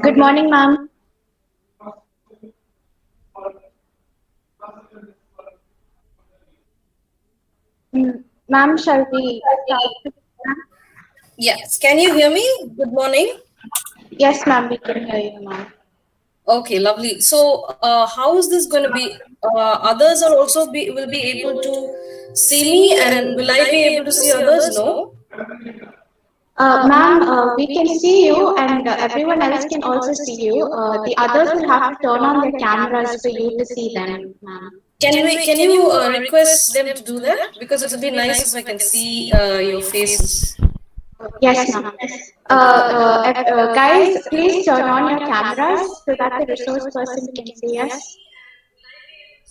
Good morning, ma'am. Ma'am, shall we start? Yes. Can you hear me? Good morning. Yes, ma'am, we can hear you, ma'am. Okay, lovely. So, how is this going to be? Others are also will be able to see me, and will I be able to see others? No. Ma'am, we can see you, and everyone else can also see you. The others will have to turn on their cameras for you to see them, ma'am. Can we? Can you request them to do that? Because it will be nice if I can see your faces. Yes, ma'am. Guys, please turn on your cameras so that the resource person can see us.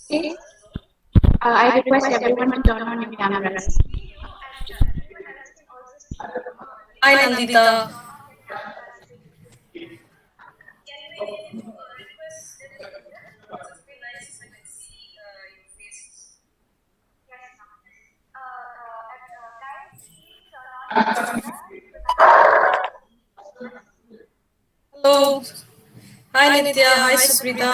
Please, I request everyone to turn on your cameras. Hi, Nandita. Hello. Hi, Nitya. Hi, Suprita.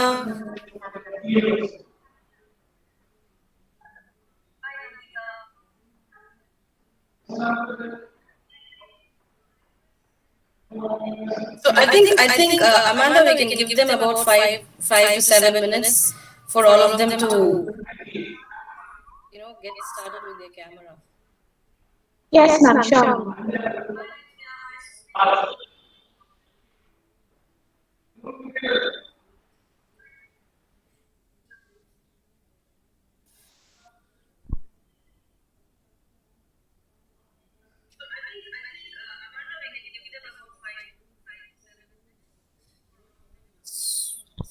So I think Amanda, we can give them about 5 to 7 minutes for all of them to get started with their camera. Yes, ma'am, sure.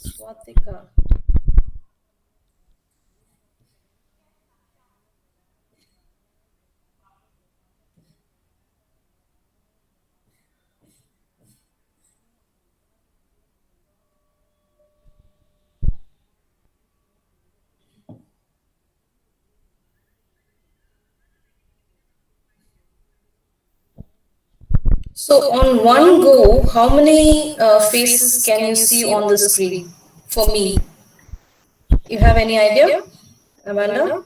Swatika. So on one go, how many faces can you see on the screen? For me, you have any idea? Amanda?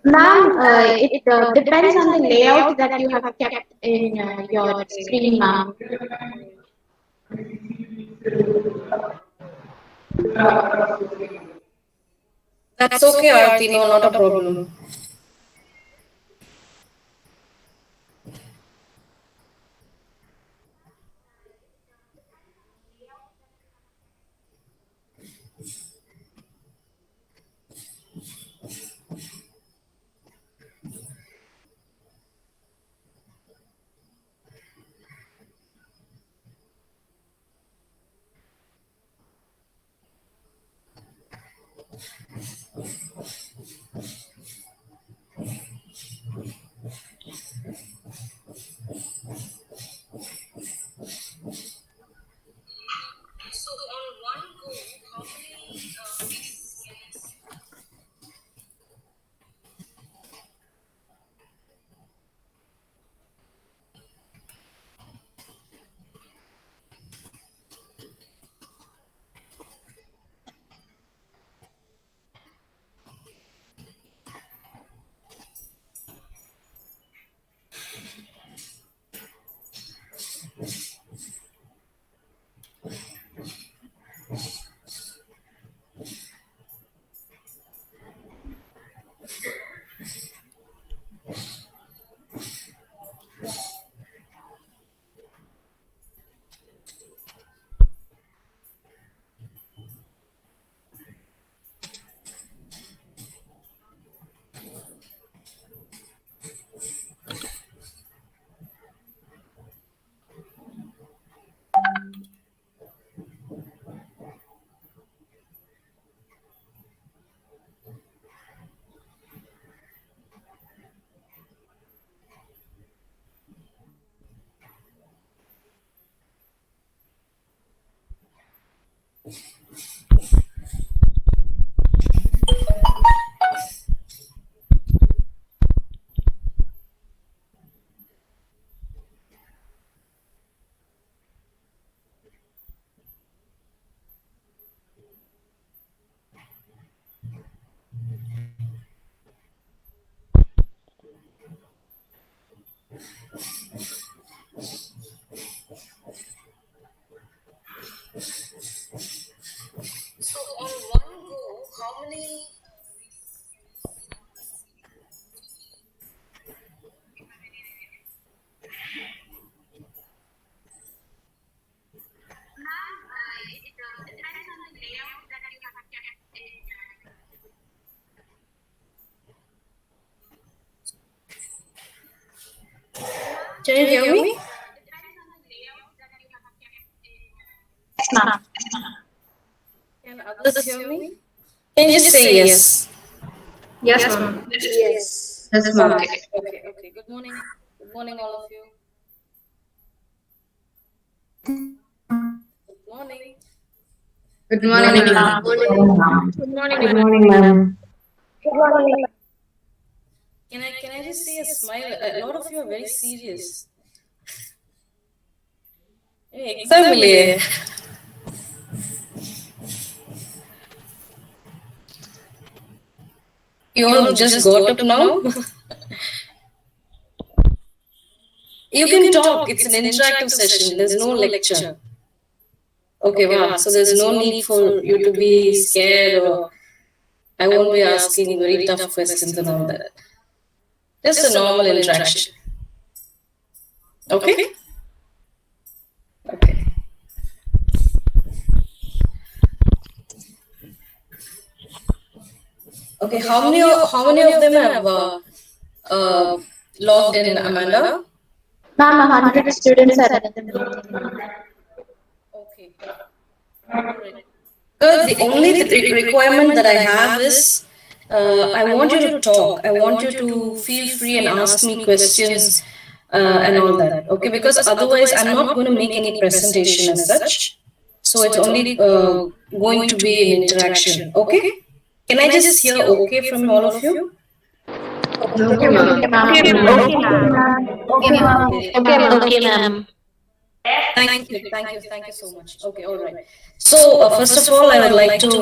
Ma'am, it depends on the layout that you have kept in your screen, ma'am. That's okay, Aarti. No, not a problem. Can you hear me? Yes, ma'am. Can others hear me? Can you just say yes? Yes, ma'am. Yes, that's Okay, market. okay. Good morning. Good morning, all of you. Good morning. Good Good morning, morning, ma'am. ma'am. Good morning, ma'am. Can I just see a smile? A lot of you are very serious. Exam मिले. You all just got up now? You can talk. It's an interactive session. There's no lecture. Okay, wow. So there's no need for you to be scared, or I won't be asking very tough questions and all that. Just a normal interaction. Okay? Okay. Okay, how many of them have logged in, Amanda? Ma'am, 100 students are in the meeting. Okay. Alright. The only requirement that I have is I want you to talk. I want you to feel free and ask me questions and all that. Okay, because otherwise I'm not going to make any presentation as such. So it's only going to be an interaction. Okay? Can I just hear okay from all of you? Okay, ma'am. Okay, ma'am. Okay, ma'am. Okay, ma'am. Okay, ma'am. Okay, ma'am. Okay, ma'am. Okay, ma'am. Thank you so much. Okay, all right. So, first of all, I would like to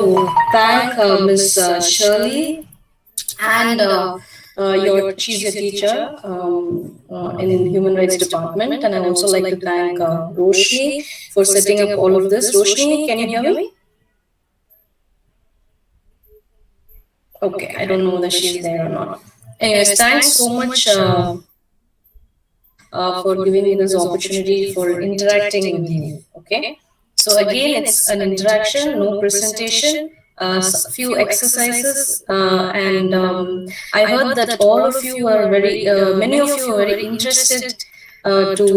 thank Miss Shirley and she's your teacher in Human Rights Department, and I also like to thank Roshni for setting up all of this. Roshni, can you hear me? Okay, I don't know whether she's there or not. Anyways, thanks so much for giving me this opportunity for interacting with you. Okay, so again, it's an interaction, no presentation, few exercises, and I heard that all of you are very, many of you are very interested to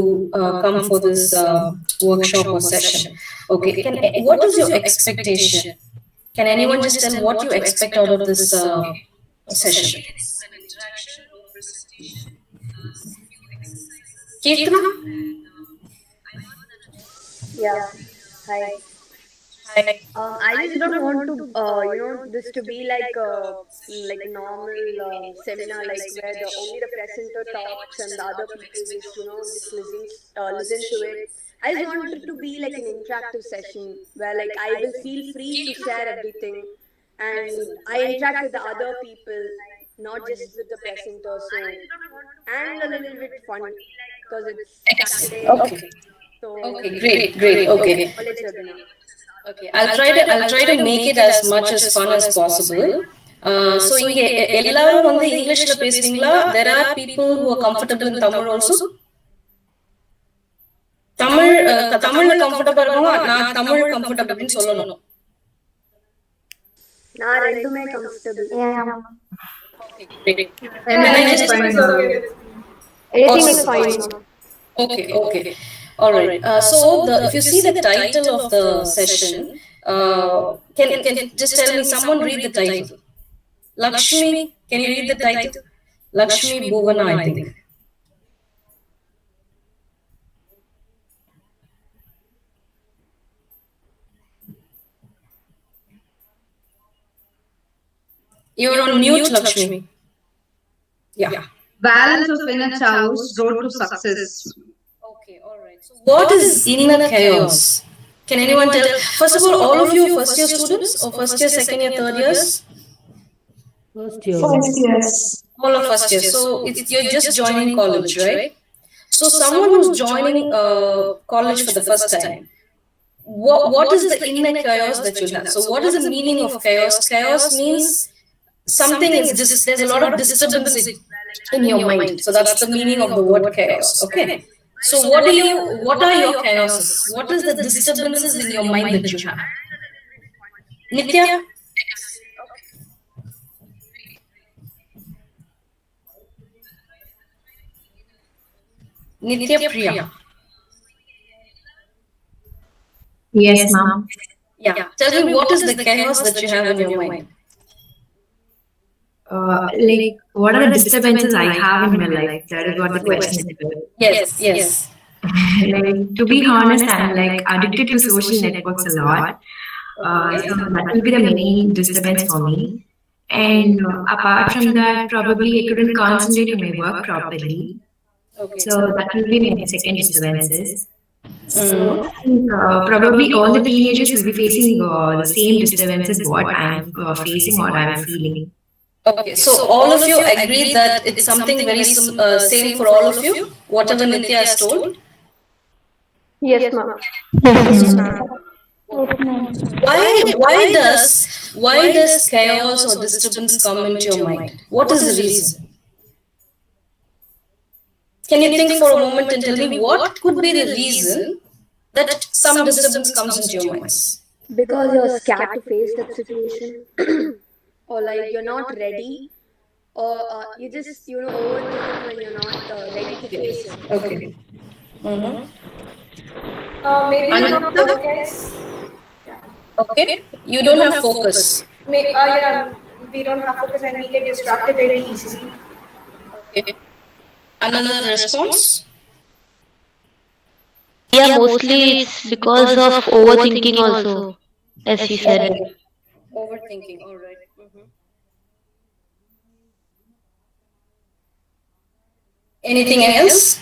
come for this workshop or session. Okay, what is your expectation? Can anyone just tell what you expect out of this session? Kirtana? Yeah. Hi. Hi. I just don't want to, this to be like normal seminar, like where the only the presenter talks and the other people just, just listen to it. I just want it to be like an interactive session where like I will feel free to share everything, and I interact with the other people, not just with the presenter. So and a little bit fun because it's Saturday. Okay. So Okay, great. Okay. college webinar. Okay, I'll try to make it as much as fun as possible. So இங்க எல்லாரும் வந்து இங்கிலீஷ்ல பேசுவீங்களா? There are people who are comfortable in Tamil also. தமிழ்ல கம்ஃபர்டபிளா இருக்கவங்க நான் தமிழ் கம்ஃபர்டபிள்னு சொல்லணும். நான் ரெண்டுமே comfortable. Anything is fine. Okay. All right. So if you see the title of the session, can just tell me, someone read the title. Lakshmi, can you read the title? Lakshmi Bhuvana, I think. You're on mute, Lakshmi. Yeah. Balance of inner chaos, road to success. Okay, all right. So what is inner chaos? Can anyone tell? First of all of you first year students or first year, second year, third years? First year. All of first year. So you're just joining college, right? So someone who's joining college for the first time, what is the inner chaos that you have? So what is the meaning of chaos? Chaos means something is just, there's a lot of disturbance in your mind. So that's the meaning of the word chaos. Okay. So what are your chaoses? What is the disturbances in your mind that you have? Nitya? Nitya Priya. Yes, ma'am. Yeah. Tell me, what is the chaos that you have in your mind? Like, what are the disturbances I have in my life? That is what the question is. Yes. Like, to be honest, I'm like addicted to social networks a lot. So that will be the main disturbance for me. And apart from that, probably I couldn't concentrate on my work properly. Okay. So that will be my second disturbances. So I think probably all the teenagers will be facing the same disturbances what I'm facing or I'm feeling. Okay, so all of you agree that it's something very same for all of you, whatever Nitya has told? Yes, ma'am. Why does chaos or disturbance come into your mind? What is the reason? Can you think for a moment and tell me what could be the reason that some disturbance comes into your minds? Because you're scared to face that situation, or like you're not ready, or you just overthink when you're not ready to face it. Okay. Maybe Ananta? not focus. Okay. You don't have focus. We don't have focus and we get distracted very easily. Okay. Another response? Yeah, mostly it's because of overthinking also, as she said. Overthinking, all right. Anything else?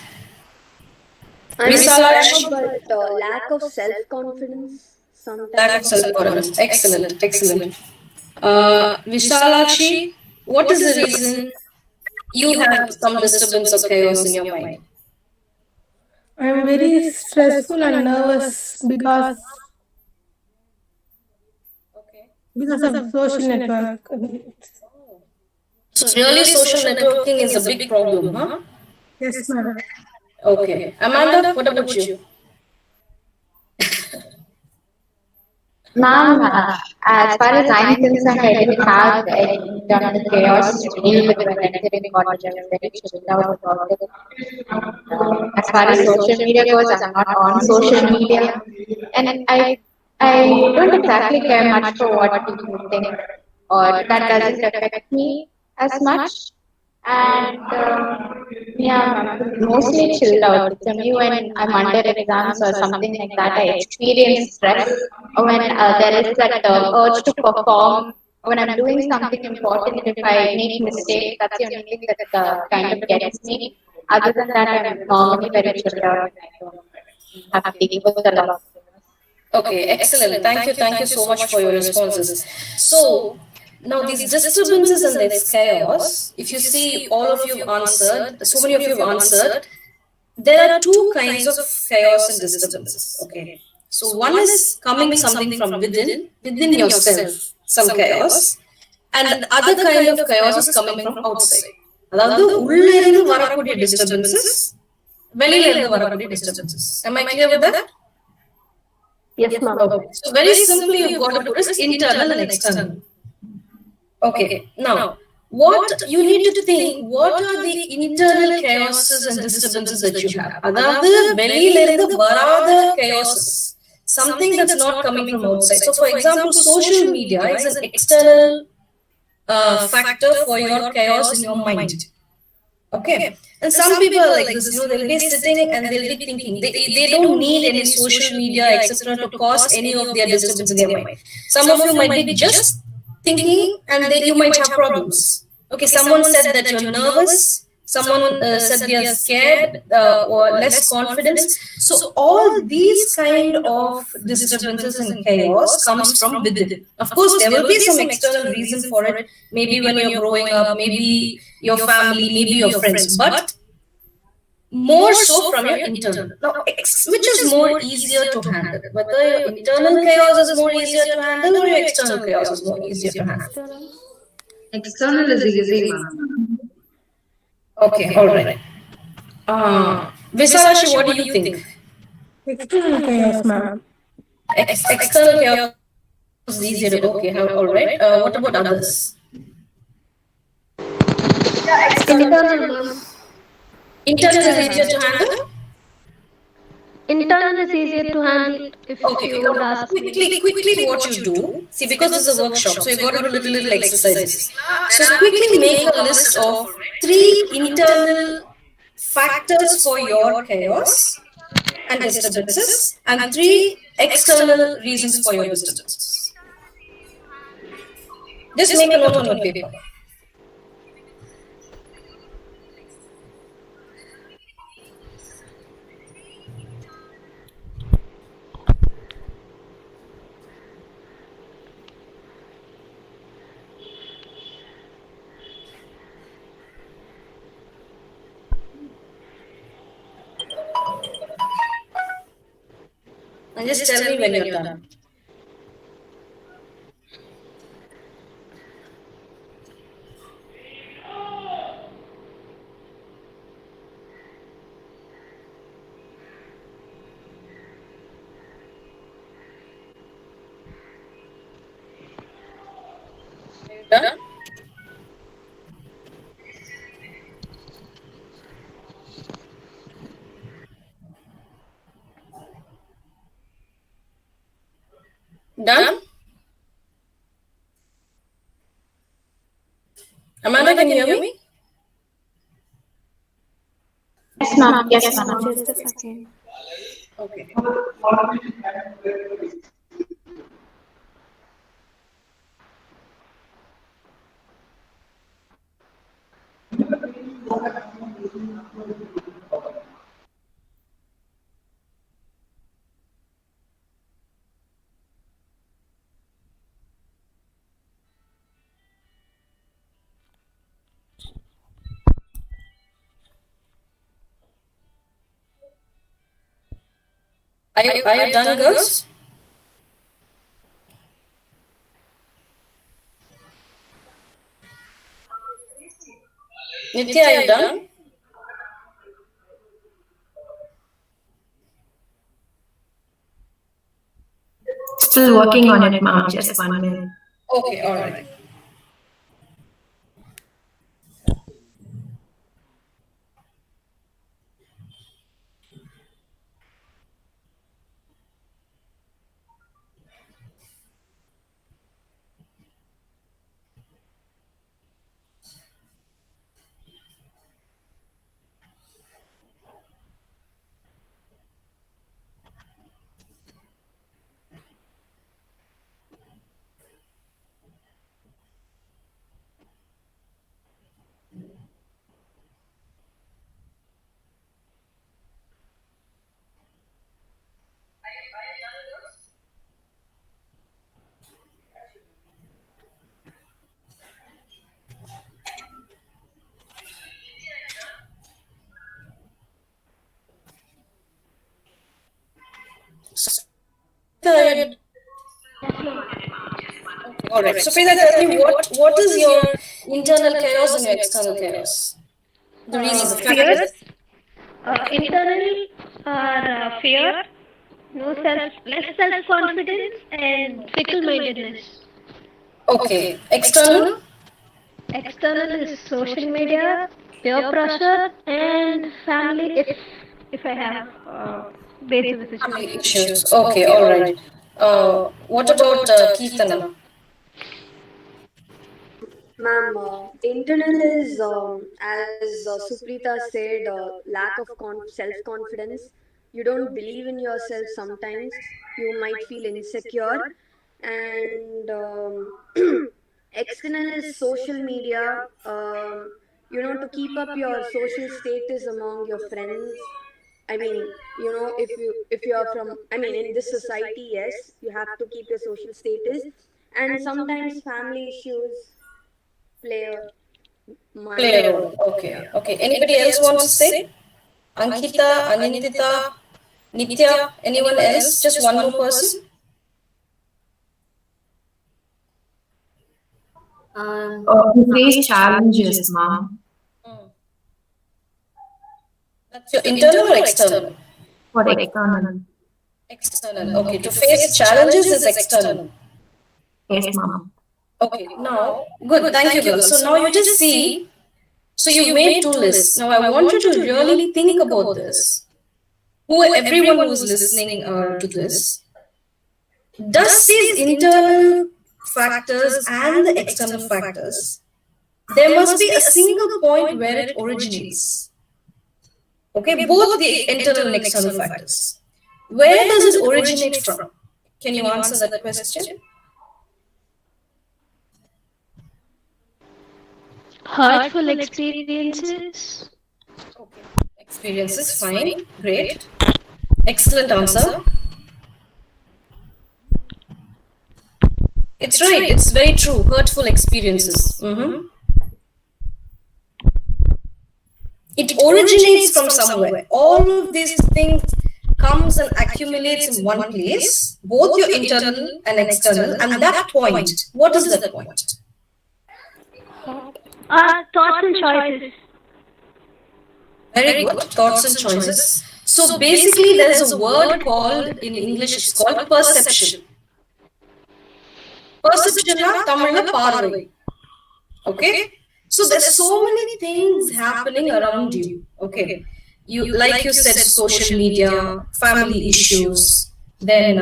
I'm Risala? lack of self confidence Lack sometimes. of self-confidence. Excellent, excellent. Vishalakshi, what is the reason you have some disturbance or chaos in your mind? I'm very stressful and nervous because of social network. So really, social networking is a big problem, huh? Yes, ma'am. Okay. Amanda, what about you? Ma'am, as far as I'm concerned, I didn't have any internal chaos to deal with when entering college. I was very chilled out about it. As far as social media goes, I'm not on social media, and I don't exactly care much for what people think, or that doesn't affect me as much. And yeah, I'm mostly chilled out. It's only when I'm under exams or something like that I experience stress, or when there is that urge to perform, or when I'm doing something important. If I make mistakes, that's the only thing that kind of gets me. Other than that, I'm normally very chilled out and I don't have to deal with a lot of things. Okay, excellent. Thank you so much for your responses. So, now these disturbances and this chaos, if you see all of you have answered, so many of you have answered, there are two kinds of chaos and disturbances. Okay. So, one is coming something from within yourself, some chaos, and other kind of chaos is coming from outside. அதாவது உள்ள இருந்து வரக்கூடிய disturbances வெளியில இருந்து வரக்கூடிய disturbances. Am I clear with that? Yes, ma'am. Okay. So very simply, you've got to put as internal and external. Okay. Now, what you need to think, what are the internal chaoses and disturbances that you have? அதாவது வெளியில இருந்து வராத chaoses. Something that's not coming from outside. So, for example, social media is an external factor for your chaos in your mind. Okay. And some people are like this, they'll be sitting and they'll be thinking. They don't need any social media, etc., to cause any of their disturbance in their mind. Some of you might be just thinking and you might have problems. Okay, someone said that you're nervous. Someone said they are scared or less confidence. So all these kind of disturbances and chaos comes from within. Of course, there will be some external reason for it. Maybe when you're growing up, maybe your family, maybe your friends, but more so from your internal. Now, which is more easier to handle? Whether your internal chaos is more easier to handle or your external chaos is more easier to handle? External is easy, ma'am. Okay, all right. Visalashi, what do you think? External chaos, ma'am. External chaos is easier to. Okay, all right. What about others? Internal, ma'am. Internal is easier to handle. Internal is easier to handle if Okay, you would ask me. quickly, what you do? See, because this is a workshop, so you got to do little exercises. So quickly make a list of 3 internal factors for your chaos and disturbances, and 3 external reasons for your disturbances. Just make a note on your paper. And just tell me when you're done. Done? Done? Amanda, can you hear me? Yes, ma'am. Yes, ma'am. Just a second. Okay. Are you done, girls? Nitya, are you done? Still working on it, ma'am. Just 1 minute. Okay, all right. Third. All right. So, Frida, tell me what is your internal chaos and your external chaos? The reasons, the Fears. factors. Internal are fear, less self confidence, and fickle mindedness. Okay. External? External is social media, peer pressure, and family. If I have basic situation. Issues. Okay. All right. What about Kirtana? Ma'am, internal is, as Suprita said, lack of self confidence. You don't believe in yourself sometimes. You might feel insecure. And external is social media. To keep up your social status among your friends. I mean, if you are from, I mean, in this society, yes, you have to keep your social status. And sometimes family issues play a Play a minor role. role. Okay. Okay. Anybody else wants to say? Ankita, Anindita, Nitya, anyone else? Just one more person? We face challenges, ma'am. That's your internal or external? For external. External. Okay. To face challenges is external. Yes, ma'am. Okay. Now, good. Thank you, girls. So now you just see. So you made two lists. Now I want you to really think about this. Everyone who's listening to this, does these internal factors and the external factors, there must be a single point where it originates. Okay, both the internal and external factors. Where does it originate from? Can you answer that question? Hurtful experiences. Okay. Experiences, fine, great. Excellent answer. It's right, it's very true. Hurtful experiences. It originates from somewhere. All of these things comes and accumulates in one place, both your internal and external, and that point, what is that point? Thoughts and choices. Very good. Thoughts and choices. So basically, there is a word called, in English, it's called perception. Perception na Tamil parvai. Okay? So there's so many things happening around you. Okay. Like you said, social media, family issues. Then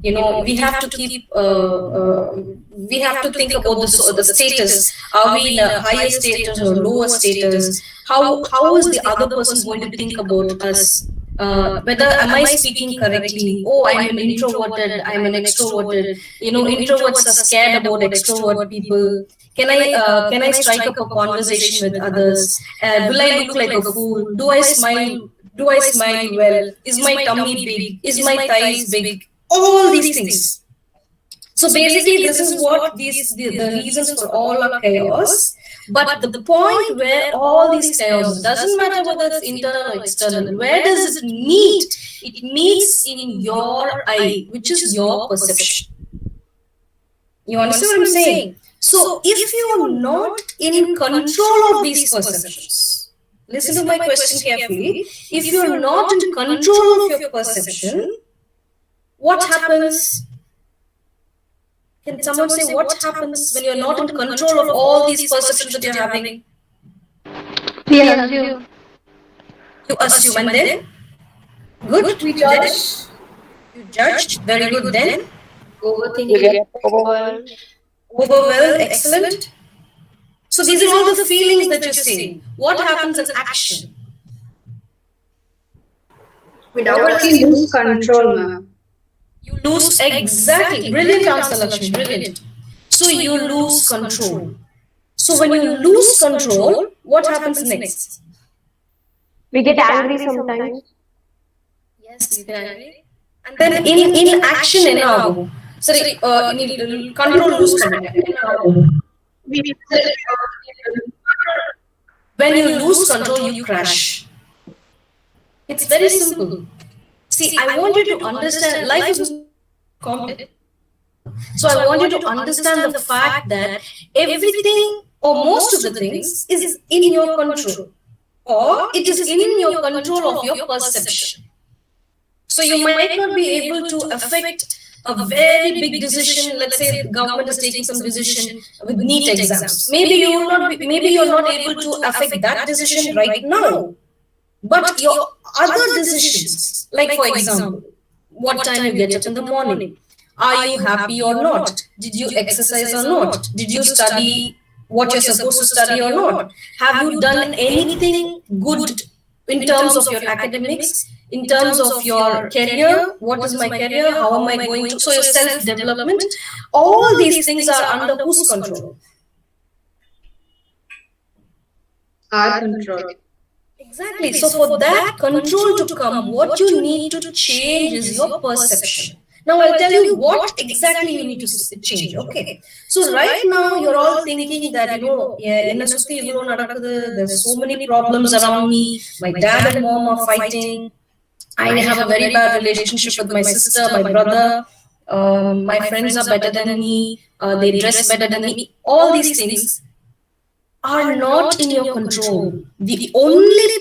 we have to keep. We have to think about the status. Are we in a higher status or lower status? How is the other person going to think about us? Whether am I speaking correctly? Oh, I'm an introverted. I'm an extroverted. Introverts are scared about extrovert people. Can I strike up a conversation with others? Will I look like a fool? Do I smile? Do I smile well? Is my tummy big? Is my thighs big? All these things. So basically, this is what the reasons for all our chaos. But the point where all these chaos, doesn't matter whether it's internal or external, where does it meet? It meets in your eye, which is your perception. You understand what I'm saying? So if you're not in control of these perceptions, listen to my question carefully. If you're not in control of your perception, what happens? Can someone say what happens when you're not in control of all these perceptions that you're having? We assume. You assume, and then? Good, we judge. You judged, very good. Then? Overthinking. Overwhelmed, excellent. So these are all the feelings that you're seeing. What happens in action? Without we lose control, ma'am. You lose, exactly. Brilliant answer, Lakshmi. Brilliant. So you lose control. So when you lose control, what happens next? We get angry sometimes. Yes, you get angry. And then in action, sorry, control lose control. When you lose control, you crash. It's very simple. See, I want you to understand life is complex. So I want you to understand the fact that everything or most of the things is in your control, or it is in your control of your perception. So you might not be able to affect a very big decision. Let's say the government is taking some decision with NEET exams. Maybe you're not able to affect that decision right now. But your other decisions, like for example, what time you get up in the morning, are you happy or not? Did you exercise or not? Did you study what you're supposed to study or not? Have you done anything good in terms of your academics, in terms of your career? What is my career? How am I going to? So your self-development, all these things are under whose control? Our control. Exactly. So for that control to come, what you need to change is your perception. Now I'll tell you what exactly you need to change. Okay. So right now you're all thinking that there's so many problems around me. My dad and mom are fighting. I have a very bad relationship with my sister, my brother. My friends are better than me. They dress better than me. All these things are not in your control. The only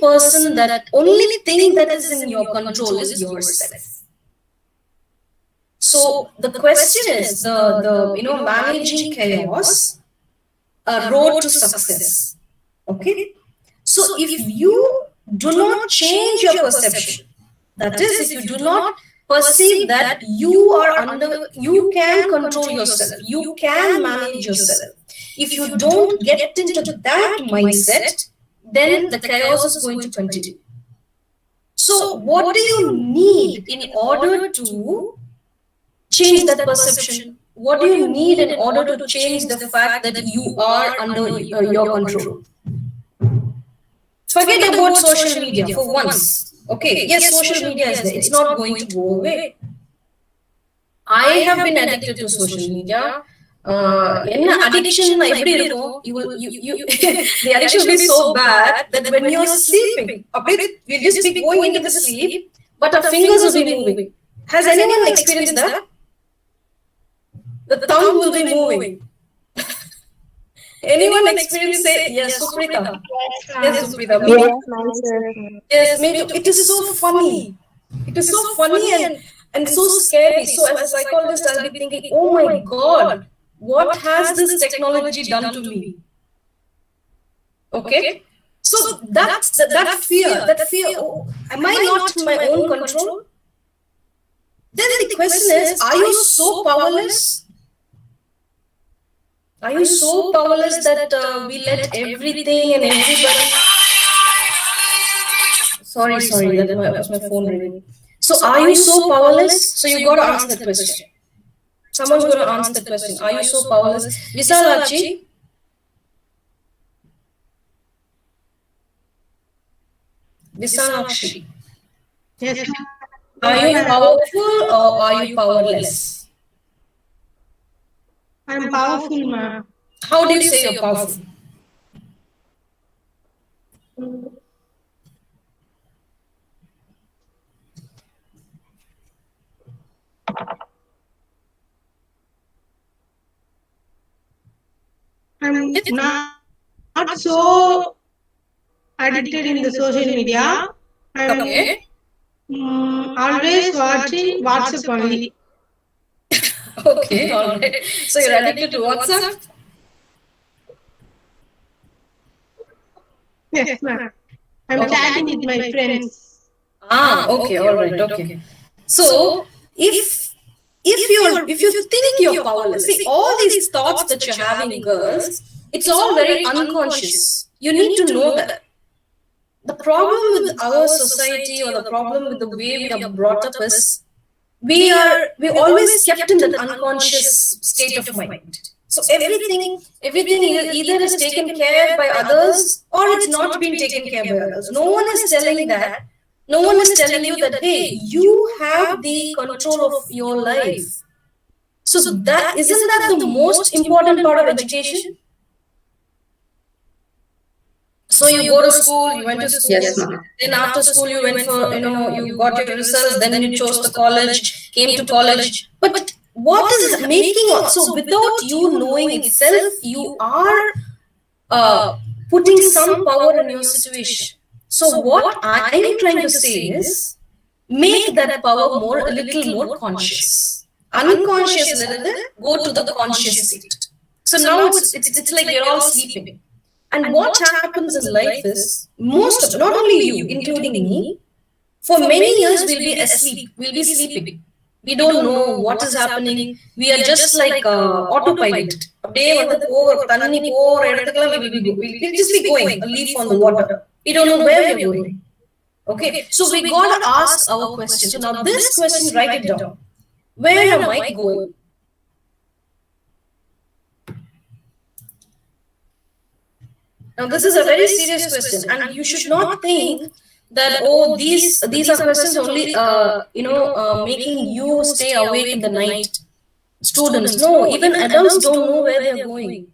thing that is in your control is yourself. So the question is the managing chaos, a road to success. Okay. So if you do not change your perception, that is, if you do not perceive that you can control yourself, you can manage yourself. If you don't get into that mindset, then the chaos is going to continue. So what do you need in order to change that perception? What do you need in order to change the fact that you are under your control? Forget about social media for once. Okay, yes, social media is there. It's not going to go away. I have been addicted to social media. Addiction, the addiction will be so bad that when you're sleeping, we'll just be going into the sleep, but our fingers will be moving. Has anyone experienced that? The thumb will be moving. Anyone experienced it? Yes, Suprita. Yes, Suprita. Yes, me too. It is so funny. It is so funny and so scary. So as a psychologist, I'll be thinking, oh my God, what has this technology done to me? Okay. So that fear, oh, am I not in my own control? Then the question is, are you so powerless? Are you so powerless that we let everything and everybody... Sorry, that was my phone ringing. So are you so powerless? So you got to answer that question. Someone's going to answer that question. Are you so powerless? Visalakshi? Visalakshi. Yes. Are you powerful or are you powerless? I'm powerful, ma'am. How do you say you're powerful? I'm not so addicted in the social media. I'm Okay. always watching WhatsApp only. Okay, all right. So you're addicted to WhatsApp? Yes, ma'am. I'm chatting with my friends. Okay, all right, okay. So if you think you're powerless, see all these thoughts that you're having, girls, it's all very unconscious. You need to know that. The problem with our society or the problem with the way we are brought up is we always kept in that unconscious state of mind. So everything either is taken care by others or it's not being taken care by others. No one is telling that. No one is telling you that, hey, you have the control of your life. So that isn't that the most important part of education? So you go to school, you went to school. Yes, ma'am. Then after school, you went for, you got your results. Then you chose the college, came to college. But what is making, so without you knowing itself, you are putting some power in your situation. So what I am trying to say is, make that power a little more conscious. Unconscious, go to the conscious state. So now it's like you're all sleeping. And what happens in life is, most of, not only you, including me, for many years we'll be asleep, we'll be sleeping. We don't know what is happening. We are just like autopilot. We'll just be going, a leaf on the water. We don't know where we're going. Okay, so we gotta ask our question. So now this question, write it down. Where am I going? Now this is a very serious question, and you should not think that, oh, these are questions only making you stay awake in the night. Students, no, even adults don't know where they are going.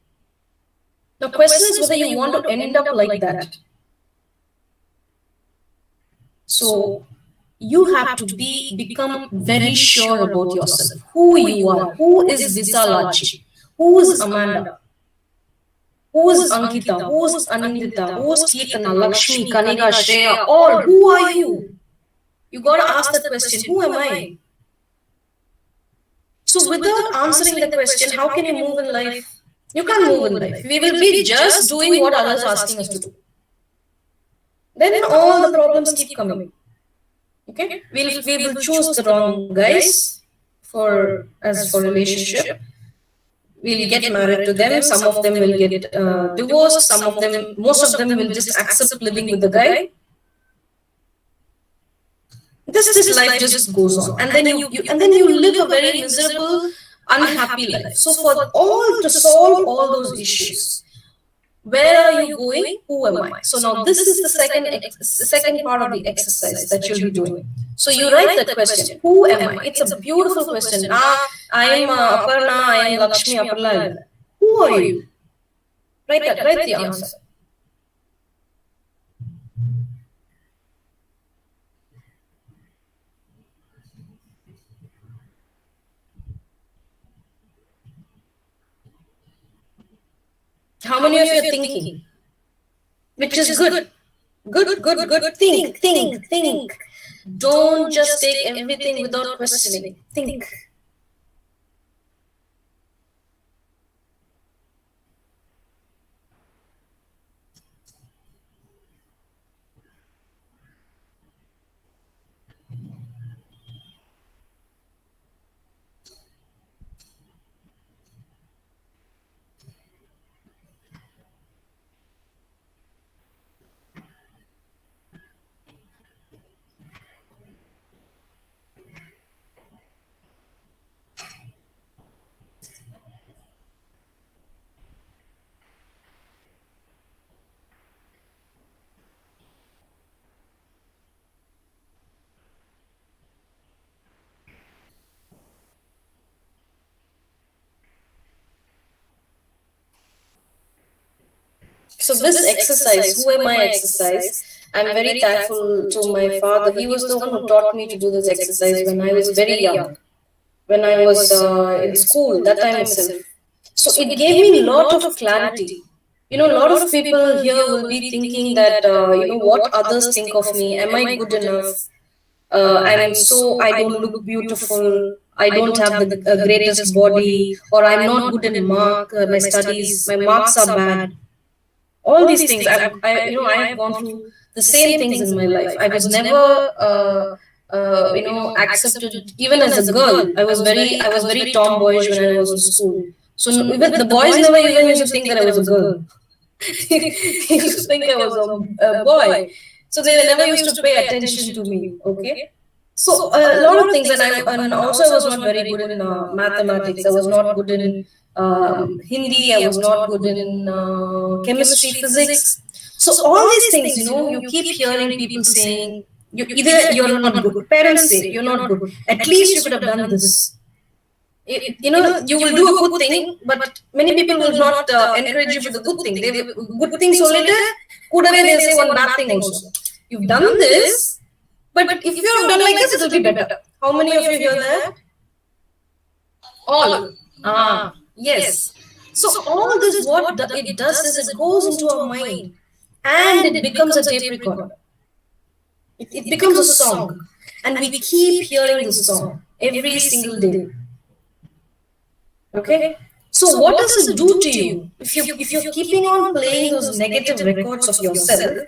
The question is whether you want to end up like that. So you have to become very sure about yourself, who you are, who is Visalachi, who is Amanda, who is Ankita, who is Anindita, who is Kirtana, Lakshmi, Kanika, Shreya, all, who are you? You gotta ask that question, who am I? So without answering the question, how can you move in life? You can't move in life. We will be just doing what others are asking us to do. Then all the problems keep coming. Okay, we will choose the wrong guys for relationship. We'll get married to them. Some of them will get divorced. Some of them, most of them, will just accept living with the guy. This life just goes on, and then you live a very miserable, unhappy life. So for all to solve all those issues, where are you going? Who am I? So now this is the second part of the exercise that you'll be doing. So you write that question, who am I? It's a beautiful question. I am Aparna, I am Lakshmi, Aparna. Who are you? Write the answer. How many of you are thinking? Which is good. Good. Think. Don't just take everything without questioning. Think. So this exercise, who am I exercise, I'm very thankful to my father. He was the one who taught me to do this exercise when I was very young, when I was in school, that time itself. So it gave me a lot of clarity. You know, a lot of people here will be thinking that, what others think of me. Am I good enough? I don't look beautiful. I don't have the greatest body, or I'm not good in my studies. My marks are bad. All these things, I have gone through the same things in my life. I was never accepted. Even as a girl, I was very tomboyish when I was in school. So even the boys never even used to think that I was a girl. They used to think I was a boy. So they never used to pay attention to me. Okay. So a lot of things, and also I was not very good in mathematics. I was not good in Hindi. I was not good in chemistry, physics. So all these things, you keep hearing people saying, either you're not good. Parents say you're not good. At least you could have done this. You will do a good thing, but many people will not encourage you for the good thing. They will, good things solite, kudave they'll say one bad thing also. You've done this, but if you have done like this, it will be better. How many of you hear that? All. Yes. So all this, it does is it goes into our mind, and it becomes a tape recorder. It becomes a song, and we keep hearing this song every single day. Okay. So what does it do to you if you're keeping on playing those negative records of yourself?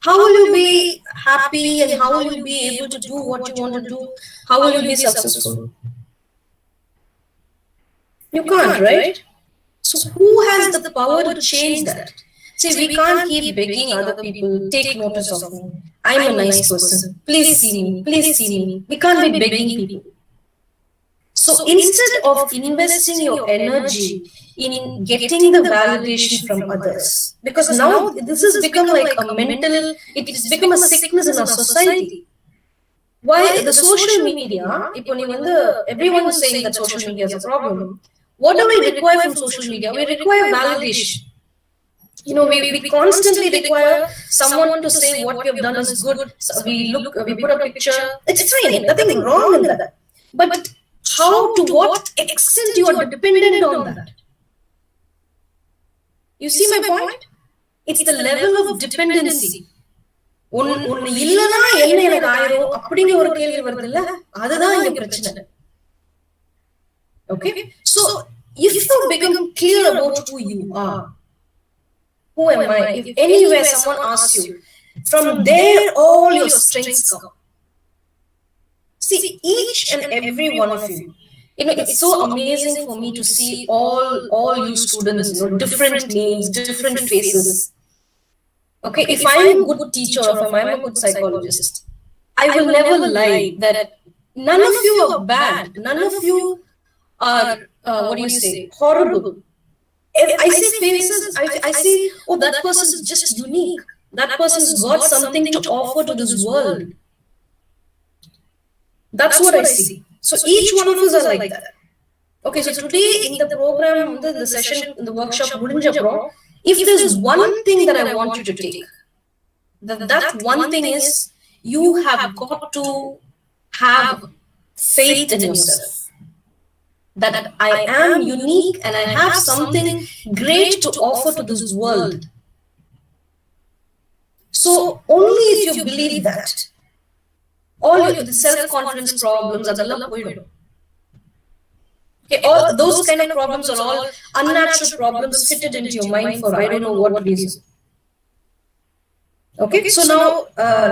How will you be happy, and how will you be able to do what you want to do? How will you be successful? You can't, right? So who has the power to change that? See, we can't keep begging other people, take notice of me. I'm a nice person. Please see me. Please see me. We can't be begging people. So instead of investing your energy in getting the validation from others, because now this has become like a mental, it's become a sickness in our society. Why the social media? Everyone is saying that social media is a problem. What do we require from social media? We require validation. We constantly require someone to say what we have done is good. So we put a picture. It's fine, nothing wrong in that. But to what extent you are dependent on that? You see my point? It's the level of dependency. ஒன்னு இல்லனா என்ன எனக்கு ஆயிரும் அப்படிங்கிற ஒரு கேள்வி வருது இல்ல, அதுதான் இங்க பிரச்சனை. Okay, so if you become clear about who you are, who am I? If anywhere someone asks you, from there all your strengths come. See, each and every one of you, it's so amazing for me to see all you students, different names, different faces. Okay, if I'm a good teacher, or if I'm a good psychologist, I will never lie that none of you are bad. None of you are, what do you say, horrible. I see faces, I see, oh, that person is just unique. That person's got something to offer to this world. That's what I see. So each one of us are like that. Okay, so today in the program, the session, in the workshop, if there's one thing that I want you to take, that one thing is you have got to have faith in yourself. That I am unique and I have something great to offer to this world. So only if you believe that, all the self-confidence problems adella poidum. Okay, all those kind of problems are all unnatural problems fitted into your mind for I don't know what reason. Okay, so now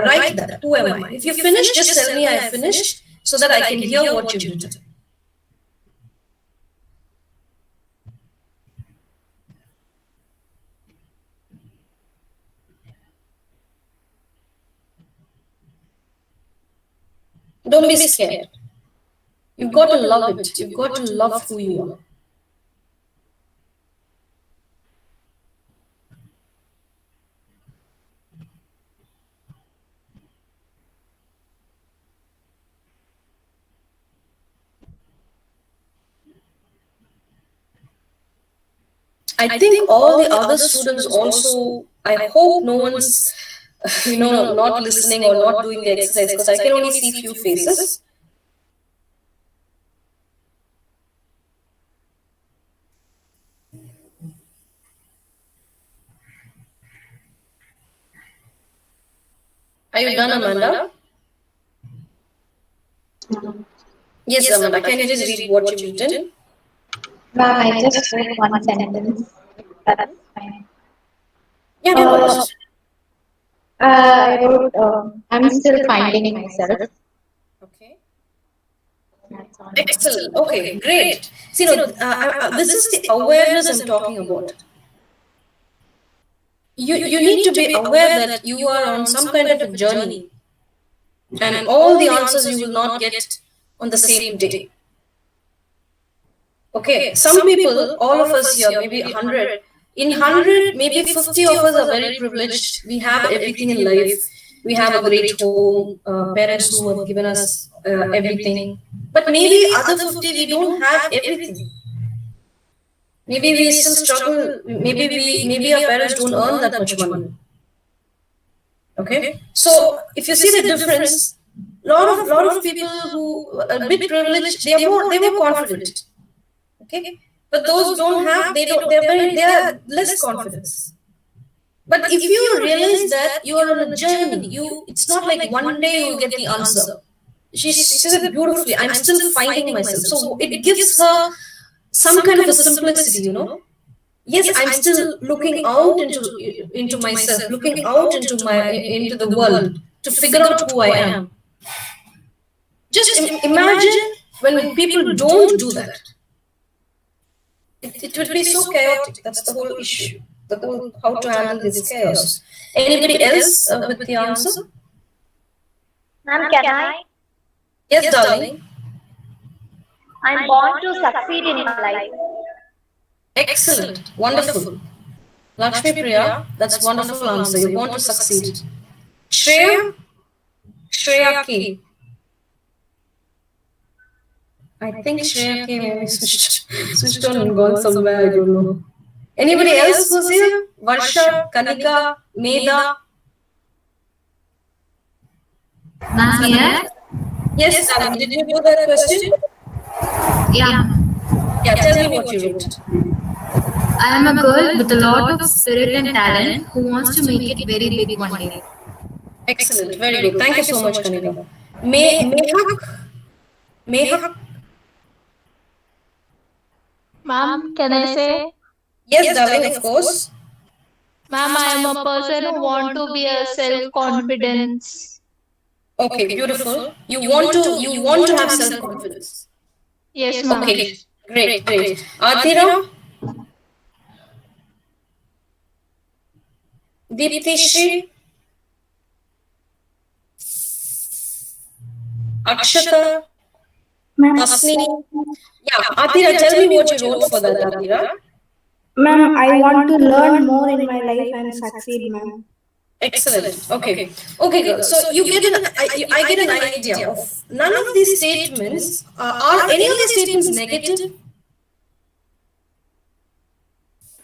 write that. Who am I? If you finish, just tell me I have finished so that I can hear what you've written. Don't be scared. You've got to love it. You've got to love who you are. I think all the other students also, I hope no one's, not listening or not doing the exercise, because I can only see few faces. Are you done, Amanda? Yes, Amanda. Can you just read what you've written? Ma'am, I just read one sentence. That's fine. Yeah, no worries. I wrote, I'm still finding myself. Okay. That's all. Excellent. Okay, great. See, this is the awareness I'm talking about. You need to be aware that you are on some kind of a journey, and all the answers you will not get on the same day. Okay, some people, all of us here, maybe 100, in 100, maybe 50 of us are very privileged. We have everything in life. We have a great home, parents who have given us everything. But maybe other 50, we don't have everything. Maybe we still struggle. Maybe our parents don't earn that much money. Okay, so if you see the difference, lot of people who are a bit privileged, they were confident. Okay, but those who don't have, they are less confidence. But if you realize that you are on a journey, it's not like one day you'll get the answer. She says it beautifully. I'm still finding myself. So it gives her some kind of a simplicity. Yes, I'm still looking out into myself, looking out into the world to figure out who I am. Just imagine when people don't do that. It would be so chaotic. That's the whole issue. The whole how to handle this chaos. Anybody else with the answer? Ma'am, can I? Yes, darling. I'm born to succeed in my life. Excellent. Wonderful. Lakshmi Priya, that's a wonderful answer. You want to succeed. Shreya K. I think Shreya K maybe switched on and gone somewhere. I don't know. Anybody else who's here? Varsha, Kanika, Meda. Ma'am, here? Yes, darling. Did you know that question? Yeah. Yeah, tell me what you wrote. I am a girl with a lot of spirit and talent who wants to make it very big one day. Excellent. Very good. Thank you so much, Kanika. Mehak. Ma'am, can I say? Yes, darling, of course. Ma'am, I am a person who want to be a self-confidence. Okay, beautiful. You want to have self-confidence. Yes, ma'am. Okay, great. Adhira? Deeptishri? Akshata? Asni? Yeah, Adhira, tell me what you wrote for that, Adhira. Ma'am, I want to learn more in my life and succeed, ma'am. Excellent. Okay, girl. So I get an idea of none of these statements are any of these statements negative?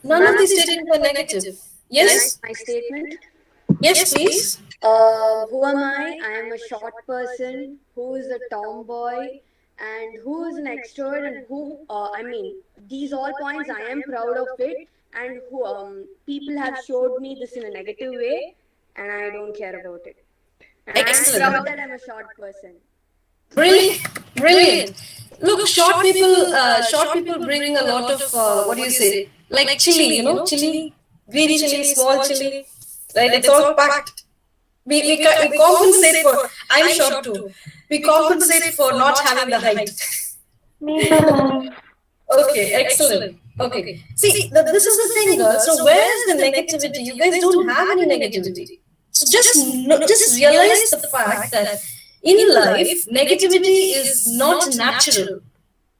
None of these statements are negative. Yes. My statement. Yes, please. Who am I? I am a short person who is a tomboy and who is an extrovert and these all points I am proud of it, and who people have showed me this in a negative way and I don't care about it. And Excellent. I'm proud that I'm a short person. Brilliant. Look, short people bring a lot of what do you say? Like chili, chili, green chili, small chili. Right? It's all packed. We compensate for. I'm short too. We compensate for not having the height. Me too, ma'am. Okay, excellent. Okay. See, this is the thing, girls. So where is the negativity? You guys don't have any negativity. So just realize the fact that in life, negativity is not natural.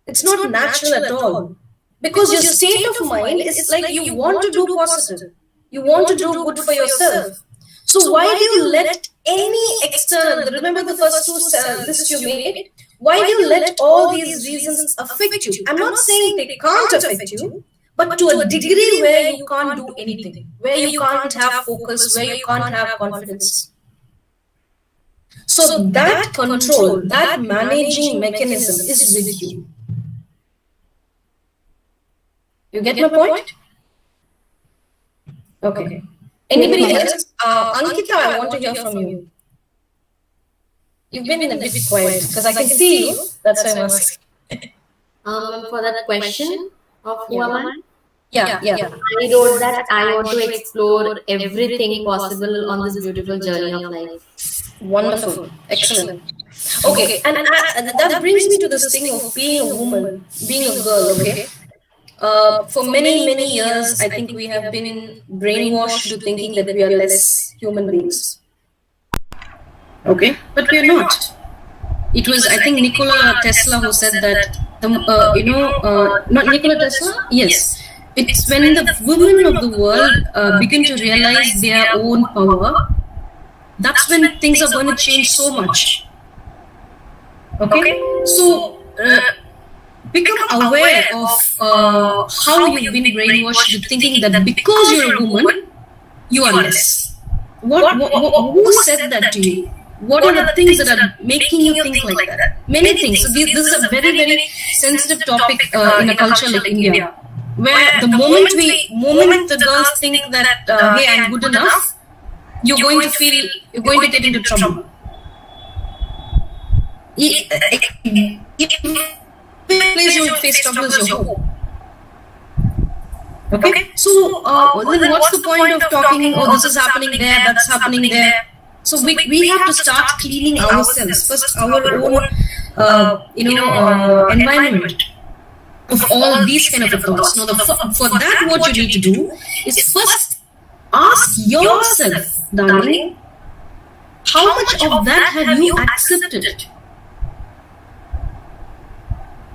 It's not natural at all. Because your state of mind is like you want to do positive. You want to do good for yourself. So why do you let any external, remember the first two lists you made? Why do you let all these reasons affect you? I'm not saying they can't affect you, but to a degree where you can't do anything, where you can't have focus, where you can't have confidence. So that control, that managing mechanism is with you. You get my point? Okay. Anybody else? Ankita, I want to hear from you. You've been a bit quiet because I can see you. That's why I'm asking. For that question of who am I? Yeah. I wrote that I want to explore everything possible on this beautiful journey of life. Wonderful. Excellent. Okay, and that brings me to this thing of being a woman, being a girl, okay? For many, many years, I think we have been brainwashed to thinking that we are less human beings. Okay, but we are not. It was, I think, Nikola Tesla who said that, not Nikola Tesla? Yes. It's when the women of the world begin to realize their own power, that's when things are going to change so much. Okay? So, become aware of how you've been brainwashed to thinking that because you're a woman, you are less. Who said that to you? What are the things that are making you think like that? Many things. So this is a very, very sensitive topic in a culture like India, where the moment the girls think that hey, I'm good enough, you're going to get into trouble. Place you will face trouble as your home. Okay? So, then what's the point of talking, oh, this is happening there, that's happening there? So, we have to start cleaning ourselves, first our own, environment of all these kind of thoughts. Now, for that, what you need to do is first ask yourself, darling, how much of that have you accepted?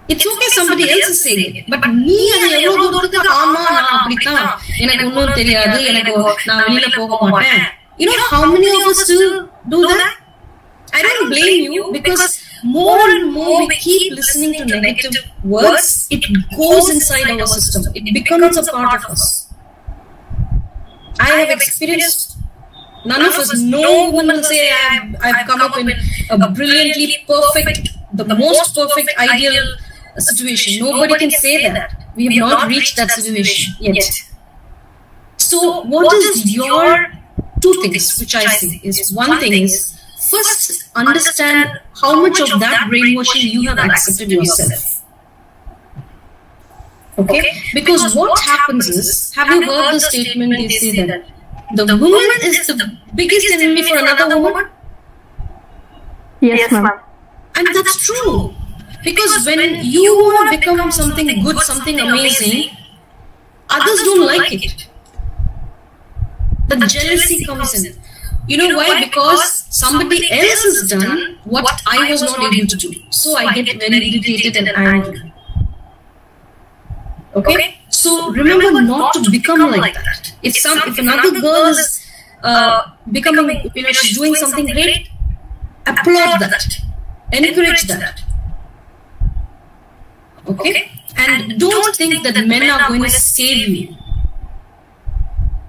It's okay somebody else is saying it, but நீ அது எவ்வளவு தூரத்துக்கு ஆமா நான் அப்படித்தான் எனக்கு ஒன்றும் தெரியாது எனக்கு நான் வெளியில போக மாட்டேன். You know how many of us still do that? I don't blame you because more and more we keep listening to negative words, it goes inside our system. It becomes a part of us. I have experienced, none of us, no woman will say I've come up in a brilliantly perfect, the most perfect ideal situation. Nobody can say that. We have not reached that situation yet. So what is your two things which I see is one thing is first understand how much of that brainwashing you have accepted yourself. Okay? Because what happens is, have you heard the statement they say that the woman is the biggest enemy for another woman? Yes, ma'am. And that's true. Because when you want to become something good, something amazing, others don't like it. The jealousy comes in. You know why? Because somebody else has done what I was not able to do. So I get very irritated and angry. Okay? So remember not to become like that. If another girl is becoming, she's doing something great, applaud that. Encourage that. Okay? And don't think that men are going to save you.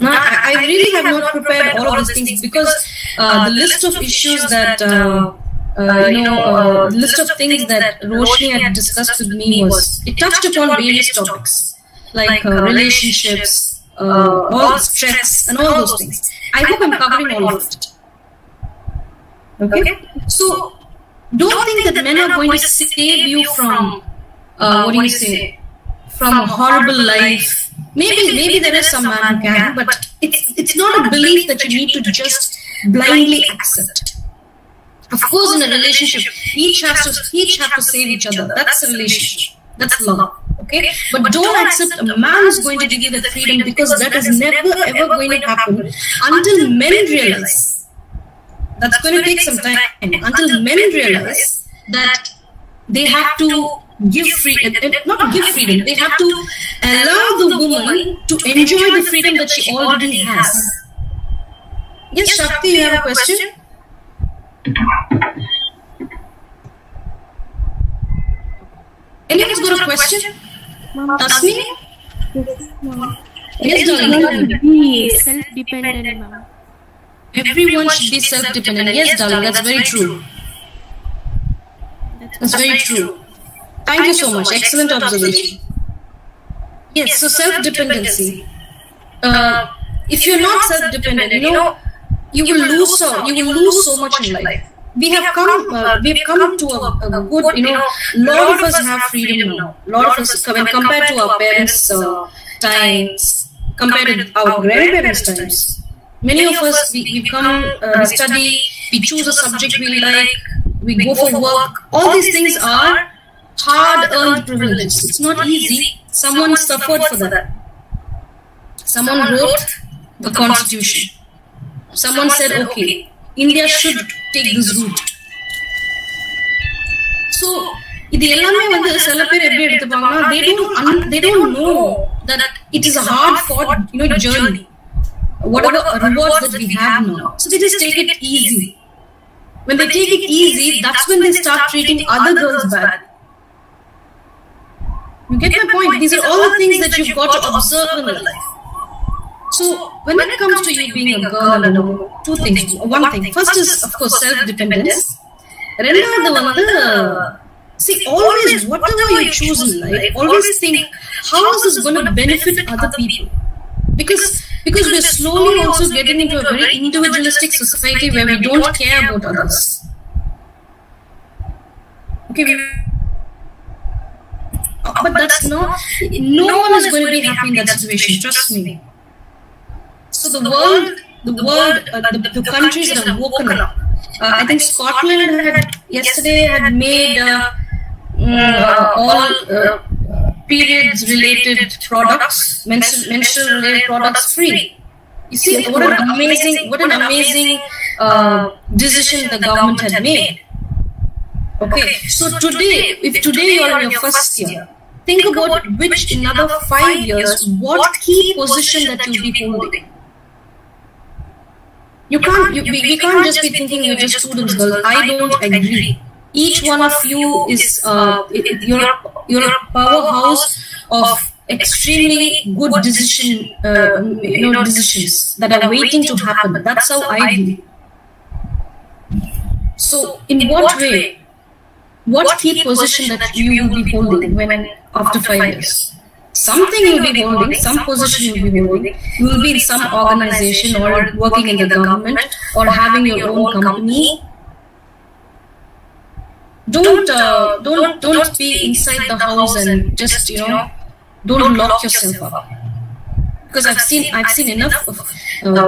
Now, I really have not prepared all of these things because the list of issues that, the list of things that Roshni had discussed with me was, it touched upon various topics like relationships, all stress and all those things. I hope I'm covering all of it. Okay? So, don't think that men are going to save you from from a horrible life. Maybe there is some man who can, but it's not a belief that you need to just blindly accept. Of course, in a relationship, each have to save each other. That's a relationship. That's love. Okay? But don't accept a man is going to give you the freedom because that is never ever going to happen until men realize. That's going to take some time. Until men realize that they have to give freedom, not give freedom, they have to allow the woman to enjoy the freedom that she already has. Yes, Shakti, you have a question? Anyone's got a question? Tasmi? Yes, ma'am. Yes, darling. Everyone should be self-dependent, ma'am. Everyone should be self-dependent. Yes, darling, that's very true. That's very true. Thank you so much. Excellent observation. Yes, so self-dependency. If you're not self-dependent, you will lose so much in life. We've come to a good, a lot of us have freedom now. A lot of us, when compared to our parents' times, compared to our grandparents' times, many of us, we come, we study, we choose a subject we like, we go for work. All these things are hard-earned privileges. It's not easy. Someone suffered for that. Someone wrote the constitution. Someone said, okay, India should take this route. So, இது எல்லாமே வந்து சில பேர் எப்படி எடுத்துப்பாங்கன்னா, they don't know that it is a hard fought journey. Whatever rewards that we have now, so they just take it easy. When they take it easy, that's when they start treating other girls bad. You get my point? These are all the things that you've got to observe in your life. So, when it comes to you being a girl and a woman, two things. One thing. First is, of course, self-dependence. See, always, whatever you choose in life, always think, how is this going to benefit other people? Because we're slowly also getting into a very individualistic society where we don't care about others. Okay, but that's no one is going to be happy in that situation, trust me. So the countries that have woken up. I think Scotland yesterday had made all periods-related products, menstrual-related products free. You see, what an amazing decision the government had made. Okay, so if today you are in your first year, think about which in another 5 years, what key position that you'll be holding. We can't just be thinking you're just students, girls. I don't agree. Each one of you is you're a powerhouse of extremely good decisions that are waiting to happen. That's how I believe. So, in what way? What key position that you will be holding after 5 years? Something you will be holding, some position you will be holding. You will be in some organization or working in the government or having your own company. Don't be inside the house and just don't lock yourself up. Because I've seen enough of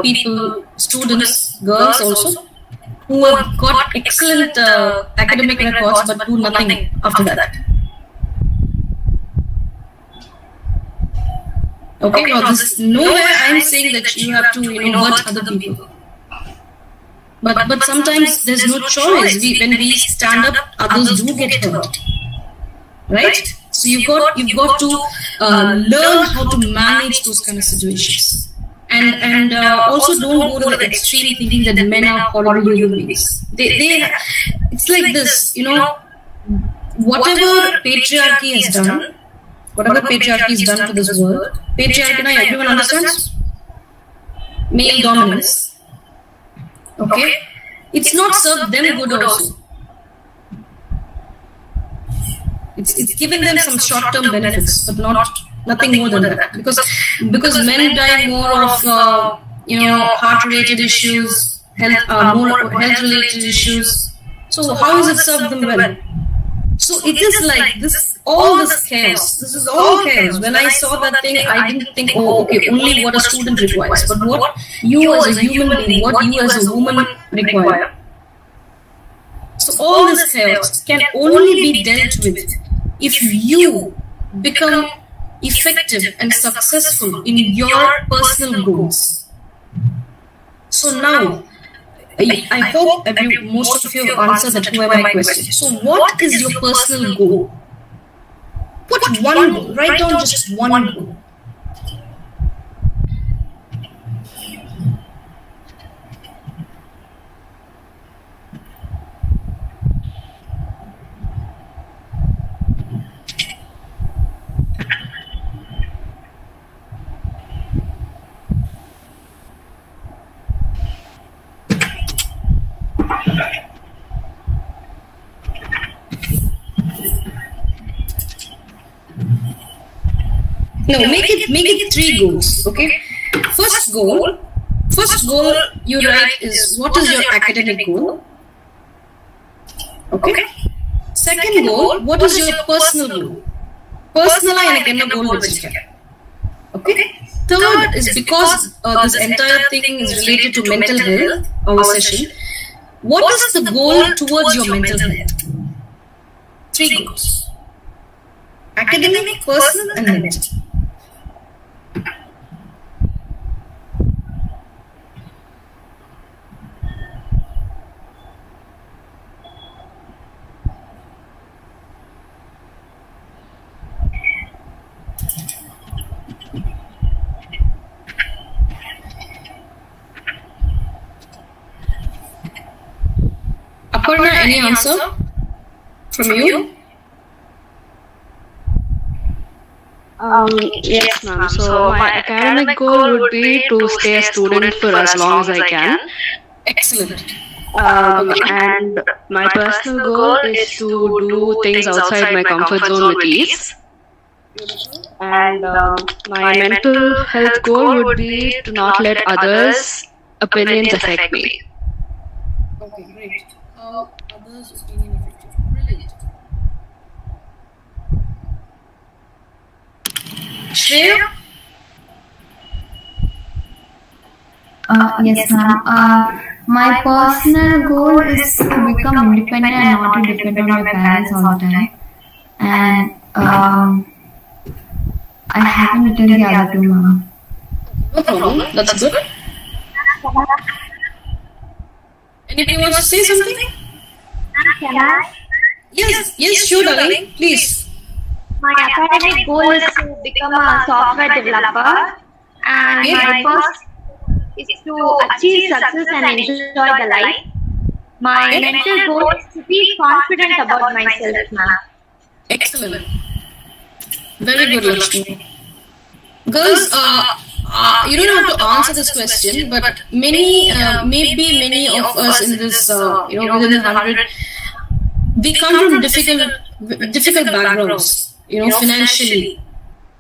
people, students, girls also, who have got excellent academic records but do nothing after that. Okay, now this nowhere I'm saying that you have to hurt other people. But sometimes there's no choice. When we stand up, others do get hurt, right? So you've got to learn how to manage those kind of situations, and also don't go to the extreme thinking that men are horrible human beings. It's like this, whatever patriarchy has done to this world. Patriarchy, everyone understands? Male dominance. Okay? It's not served them good also. It's giving them some short-term benefits, but nothing more than that. Because men die more of heart-related issues, more health-related issues. So how is it served them well? So it is like this, all this chaos. This is all chaos. When I saw that thing, I didn't think, only what a student requires, but what you as a human being, what you as a woman require. So all this chaos can only be dealt with if you become effective and successful in your personal goals. So now, I hope most of you have answered that my question. So what is your personal goal? Put one goal. Write down just one goal. No, make it 3 goals. Okay. First goal you write is what is your academic goal. Okay. Second goal, what is your personal goal? Personally, I have a goal vechirken. Okay. Third is because this entire thing is related to mental health, our session. What is the goal towards your mental health? 3 goals. Academic, personal and mental. Aparna, any answer from you? Yes, ma'am. So my academic goal would be to stay a student for as long as I can. Excellent. And my personal goal is to do things outside my comfort zone with ease. And my mental health goal would be to not let others' opinions affect me. Okay, great. How others' opinion affect you? Brilliant. Shreya? Yes, ma'am. My personal goal is to become independent and not to depend on my parents all the time. And I haven't written the other two, ma'am. No problem. That's good. Anybody wants to say something? Can I? Yes, sure, darling. Please. My academic goal is to become a software developer, and my first is to achieve success and enjoy the life. My mental goal is to be confident about myself, ma'am. Excellent. Very good, Lakshmi. Girls, you don't have to answer this question, but maybe many of us in this, within the 100, we come from difficult backgrounds, financially.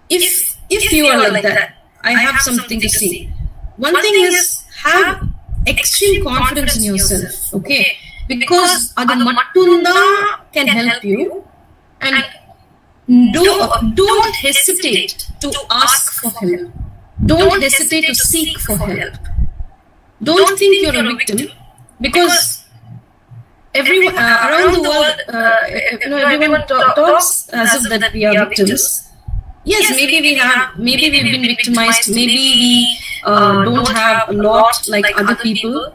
If you are like that, I have something to say. One thing is have extreme confidence in yourself, okay? Because adu mattunda can help you, and don't hesitate to ask for help. Don't hesitate to seek for help. Don't think you're a victim, because everyone around the world, everyone talks as if that we are victims. Yes, maybe we've been victimized. Maybe we don't have a lot like other people,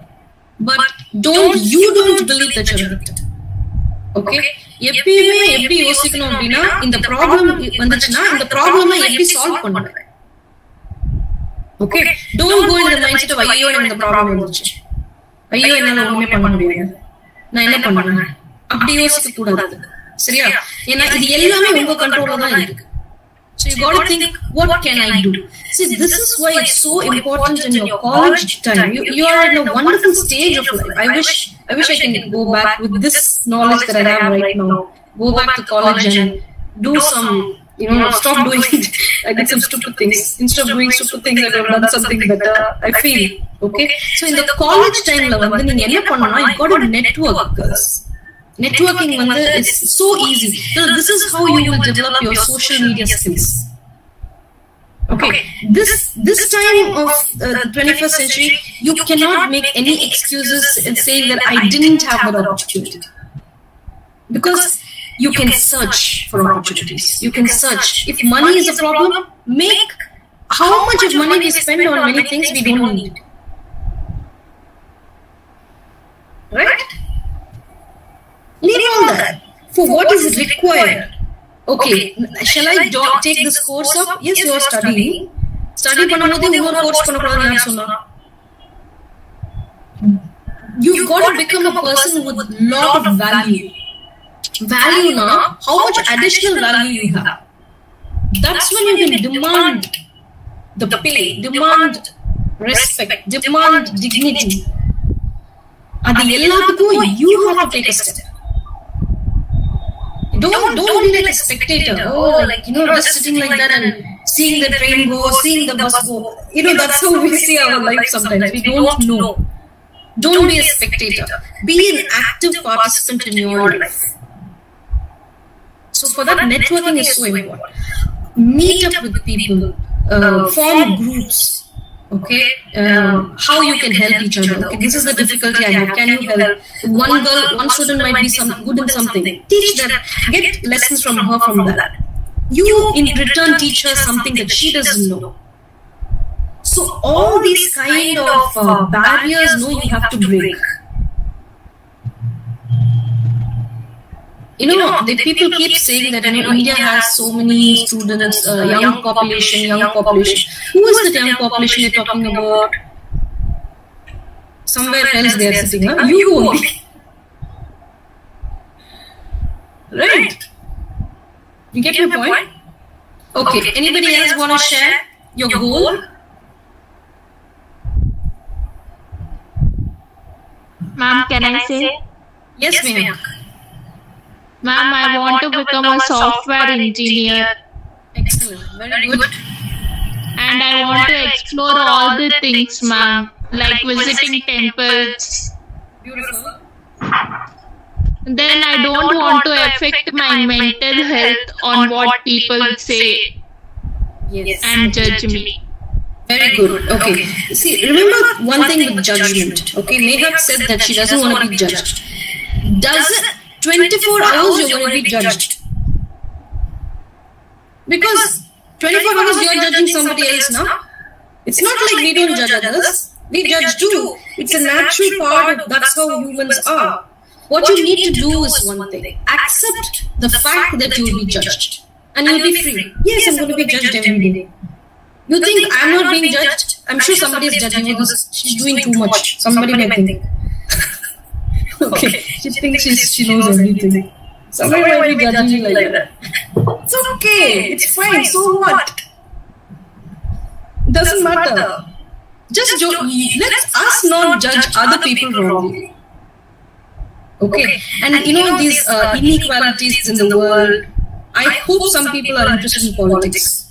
but don't believe that you're a victim. Okay? எப்பயுமே எப்படி யோசிக்கணும் அப்படின்னா இந்த problem வந்துச்சுன்னா இந்த ப்ராப்ளமை எப்படி solve பண்ணுவேன். Okay, don't go in the mindset of ஐயோ எனக்கு இந்த ப்ராப்ளம் வந்துச்சு, ஐயோ என்னால ஒண்ணுமே பண்ண முடியாது, நான் என்ன பண்ணுவேன், அப்படி யோசிக்க கூடாது. சரியா? ஏன்னா இது எல்லாமே உங்க கண்ட்ரோல்ல தான் இருக்கு. So you got to think, what can I do? See, this is why it's so important in your college time. You are in a wonderful stage of life. I wish I can go back with this knowledge that I have right now. Go back to college and do some, stop doing it. I did some stupid things. Instead of doing stupid things, I could have done something better, I feel. Okay? So in the college time, you got to network, girls. Networking is so easy. So this is how you will develop your social media skills. Okay, this time of the 21st century, you cannot make any excuses and saying that I didn't have that opportunity. Because you can search for opportunities. You can search. If money is a problem, make how much of money we spend on many things we don't need. Right? Leave all that for what is required. Okay, shall I take this course up? Yes, you are studying. Study பண்ணும்போது இன்னொரு course பண்ணக்கூடாதுன்னு யார் சொன்னா? You've got to become a person with lot of value. Value na, how much additional value you have. That's when you can demand the pay, demand respect, demand dignity. அது எல்லாத்துக்கும் you have to take a step. Don't be like a spectator. Oh, just sitting like that and seeing the train go, seeing the bus go. That's how we see our life sometimes. We don't know. Don't be a spectator. Be an active participant in your life. So for that, networking is so important. Meet up with people, form groups. Okay, how you can help each other. Okay, this is the difficulty I have. Can you help? One student might be good in something. Teach them. Get lessons from her from that. You in return teach her something that she doesn't know. So all these kind of barriers, you have to break. The people keep saying that India has so many students, young population. Who is the young population you're talking about? Somewhere else they are sitting, huh? You only. Right? You get my point? Okay. Anybody else want to share your goal? Ma'am, can I say? Yes, ma'am. Ma'am, I want to become a software engineer. Excellent. Very good. And I want to explore all the things, ma'am, like visiting temples. Beautiful. Then I don't want to affect my mental health on what people say and judge me. Very good. Okay. See, remember one thing with judgment. Okay, Megha said that she doesn't want to be judged. Does it? 24 hours you're going to be judged. Because 24 hours you're judging somebody else now. It's not like we don't judge others. We judge too. It's a natural part of that's how humans are. What you need to do is one thing. Accept the fact that you will be judged. And you'll be free. Yes, I'm going to be judged every day. You think I'm not being judged? I'm sure somebody is judging me because she's doing too much. Somebody may think. Okay, she thinks she knows everything. Somebody might be judging you like that. It's okay. It's fine. So what? Doesn't matter. Just let us not judge other people wrongly. Okay, and these inequalities in the world. I hope some people are interested in politics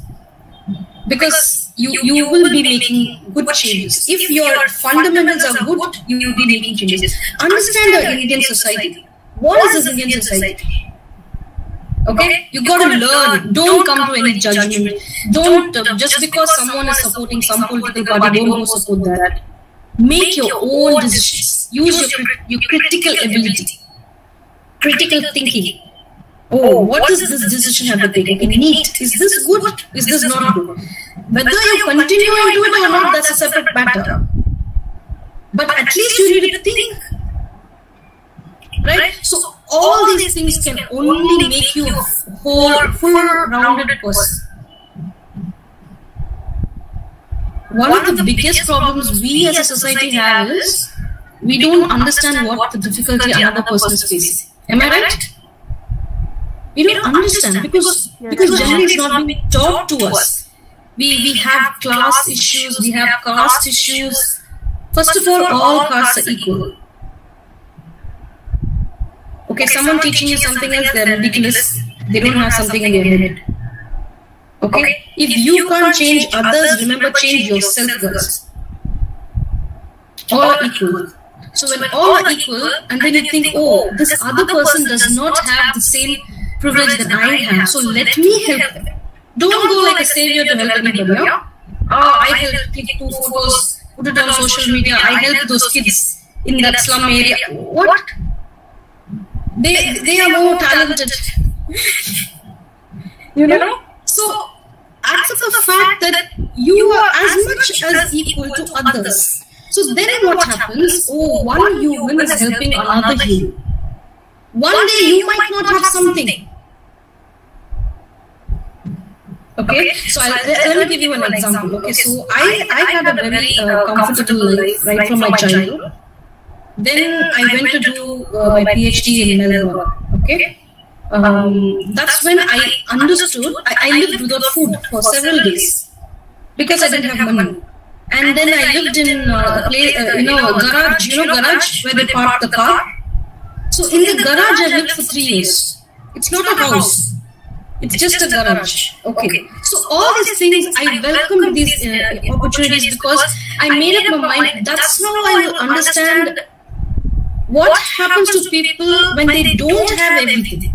because you will be making good changes. If your fundamentals are good, you will be making changes. Understand our Indian society. What is this Indian society? Okay, you got to learn. Don't come to any judgment. Don't just because someone is supporting some political party, don't go support that. Make your own decisions. Use your critical ability, critical thinking. Oh, what does this decision have to take? Okay, neat. Is this good? Is this not good? Whether you continue and do it or not, that's a separate matter. But at least you need to think. Right? So all these things can only make you a whole, full-rounded person. One of the biggest problems we as a society have is we don't understand what the difficulty another person is facing. Am I right? We don't understand because generally it's not being taught to us. We have class issues, we have caste issues. First of all castes are equal. Okay, someone teaching you something else, they're ridiculous. They don't have something in their head. Okay? If you can't change others, remember, change yourself first. All are equal. So when all are equal, and then you think, oh, this other person does not have the same privilege that I have, so let me help them. Don't go like a savior to help anybody. Yeah? I helped click 2 photos, put it on social media, I helped those kids in that slum area. What? They are more talented. You know? So accept the fact that you are as much as equal to others. So then what happens? Oh, one human is helping another human. One day you might not have something. Okay, so let me give you an example. Okay, so I had a very comfortable life right from my childhood. Then I went to do my PhD in Melbourne. Okay, that's when I understood. I lived without food for several days because I didn't have money. And then I lived in a place, a garage. You know, garage where they park the car. So in the garage, I lived for 3 years. It's not a house. It's just a garage. Okay. So all these things, I welcome these opportunities because I made up my mind. That's how I will understand what happens to people when they don't have everything.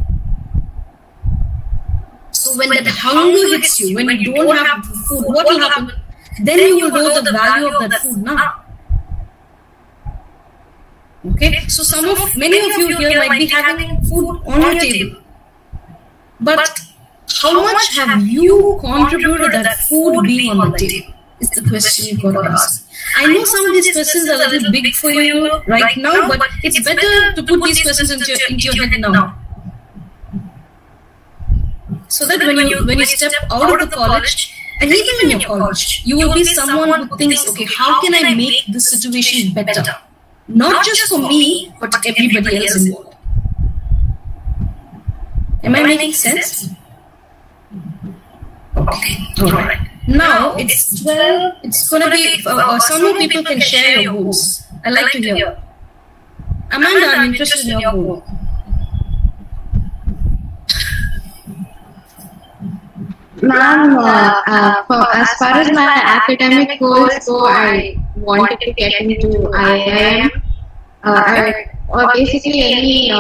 So when that hunger hits you, when you don't have food, what will happen? Then you will know the value of that food now. Okay, so many of you here might be having food on your table, but how much have you contributed to that food being on the table? Is the question you've got to ask. I know some of these questions are a little big for you right now, but it's better to put these questions into your head now. So that when you step out of the college, and even in your college, you will be someone who thinks, okay, how can I make this situation better? Not just for me, but everybody else involved. Am I making sense? Okay, alright. Now it's 12, it's gonna be, some more people can share your goals. I like to hear. Amanda, I'm interested in your goal. Ma'am, as far as my academic goals go, I wanted to get into IIM, or basically any.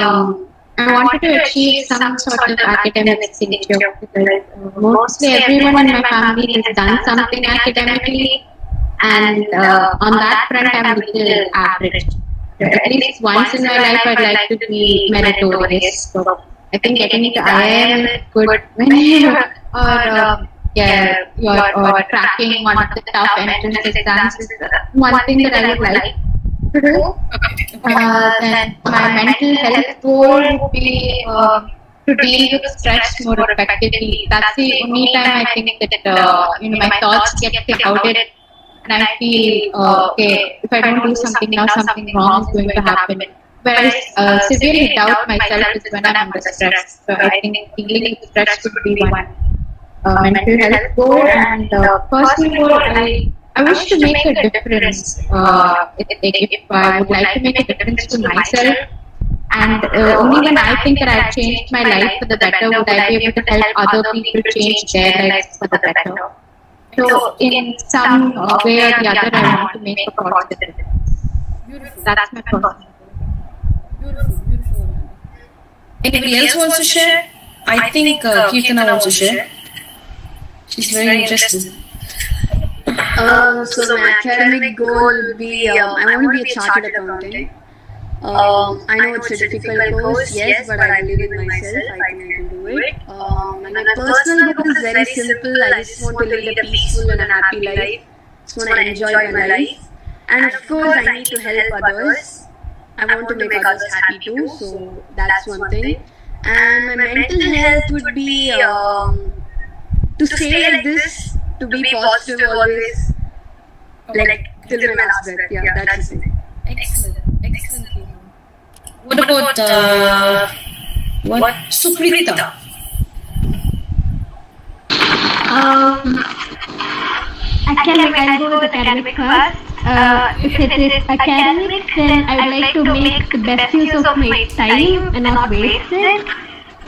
I wanted to achieve some sort of academic signature because mostly everyone in my family has done something academically, and on that front I'm a little average. At least once in my life I'd like to be meritorious. So I think getting into IIM is good when you're or cracking one of the tough entrance exams is one thing that I would like to do. Then my mental health goal would be to deal with stress more effectively. That's the only time I think that my thoughts get clouded and I feel okay, if I don't do something now, something wrong is going to happen. Whereas severely doubt myself is when I'm under stress. So I think dealing with stress would be one mental health goal, and personal goal. I wish to make a difference. If I would like to make a difference to myself, and only when I think that I've changed my life for the better would I be able to help other people change their lives for the better. So in some way or the other, I want to make a positive difference. That's my personal goal. Beautiful. Anybody else wants to share? I think Kirtana wants to share. She's very interested. So my academic goal would be I want to be a chartered accountant. I know it's a difficult course, yes, but I believe in myself. I think I can do it. And my personal goal is very simple. I just want to lead a peaceful and a happy life. Just want to enjoy my life. And of course, I need to help others. I want to make others happy too. So that's one thing. And my mental health would be to stay like this, to be positive always, like till my last breath. Yeah, that's the thing. Excellent. What about Sukrita? Academic, I'll go with academic first. If it is academic, then I would like to make the best use of my time and not waste it.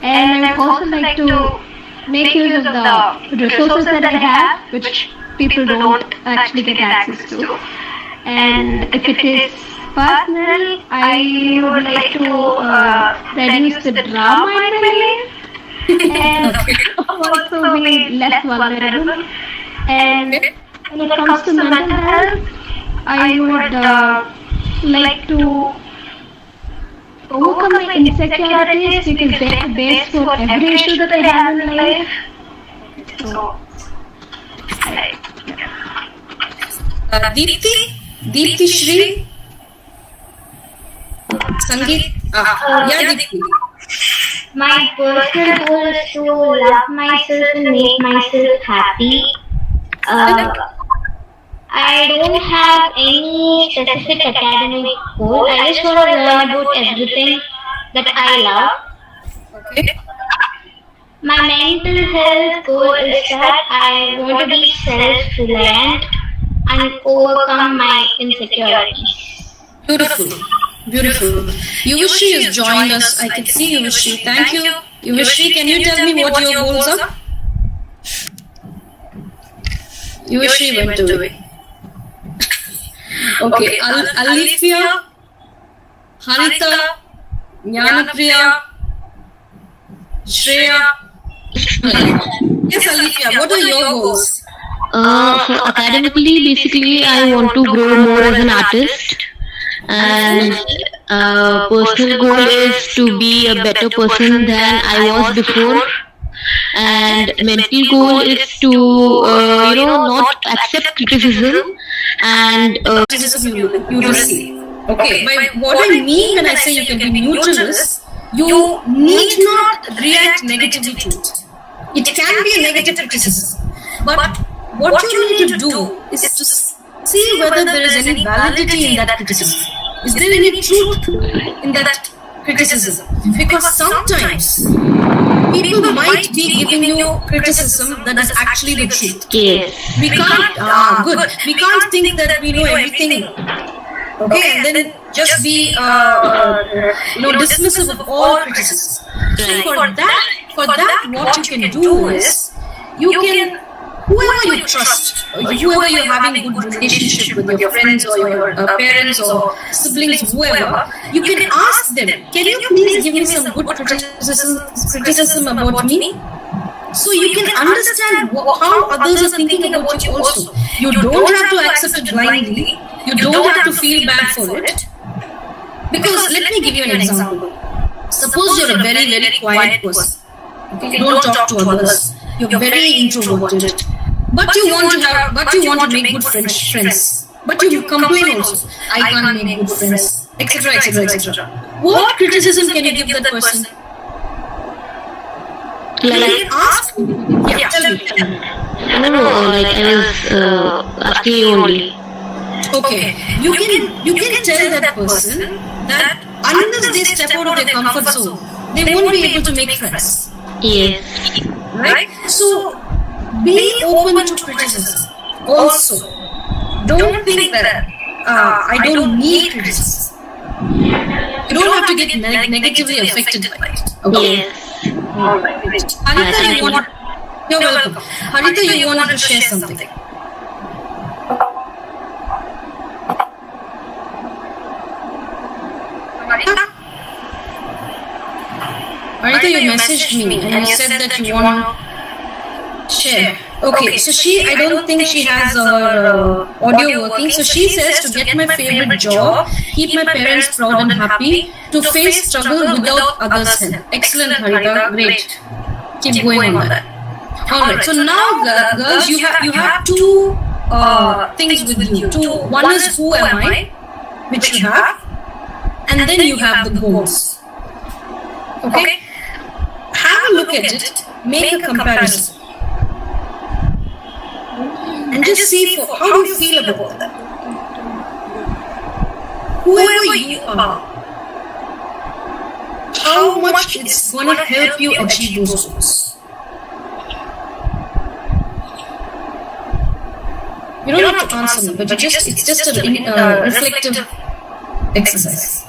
And I would also like to make use of the resources that I have, which people don't actually get access to. And if it is personal, I would like to reduce the drama in my life and also be less vulnerable. And when it comes to mental health, I would like to overcome my insecurities because they are the base for every issue that I have in life. So, Deepti Shri? Sangeet? Deepti. My personal goal is to love myself and make myself happy. I don't have any specific academic goal. I just want to learn about everything that I love. Okay. My mental health goal is that I want to be self-reliant and overcome my insecurities. Beautiful. Beautiful. Yuvashi has joined us. I can see Yuvashi. Thank you. Yuvashi, can you tell me what your goals are? Yuvashi went away. Okay. Alifia, Harita, Jnanapriya, Shreya. Yes, Alifia, what are your goals? So academically, basically, I want to grow more as an artist, and personal goal is to be a better person than I was before, and mental goal is to not accept criticism and criticism you receive. Okay, by what I mean when I say you can be neutral is you need not react negatively to it. It can be a negative criticism, but what you need to do is to see whether there is any validity in that criticism. Is there any truth in that criticism? Because sometimes people might be giving you criticism that is actually the truth. Yes. We can't We can't think that we know everything. Okay, and then just be dismissive of all criticism. So for that, what you can do is you can, whoever you trust, or whoever you're having a good relationship with, your friends or your parents or siblings, whoever, you can ask them, can you please give me some good criticism about me? So you can understand how others are thinking about you also. You don't have to accept it blindly. You don't have to feel bad for it. Because let me give you an example. Suppose you're a very, very quiet person. Okay? You don't talk to others. You're very introverted. But you want to make good friends. But you complain also. I can't make good friends, etc., etc., etc. What criticism can you give that person? Like, ask? Yeah, tell me. No, like I was asking you only. Okay, you can tell that person that unless they step out of their comfort zone, they won't be able to make friends. Yes. Right? So be open to criticism. Also, don't think that I don't need criticism. You don't have to get negatively affected by it. Okay? Yes. Alright. Harita, you're welcome. Harita, you wanted to share something. Harita, you messaged me and you said that you want to share. Okay, so I don't think she has her audio working. So she says to get my favorite job, keep my parents proud and happy, to face struggle without others' help. Excellent, Harita. Great. Keep going on that. Alright, so now girls, you have two things with you. One is who am I, which you have, and then you have the goals. Okay? Have a look at it, make a comparison. And just see how do you feel about that. Whoever you are, how much it's going to help you achieve those goals. You don't have to answer me, but it's just a reflective exercise.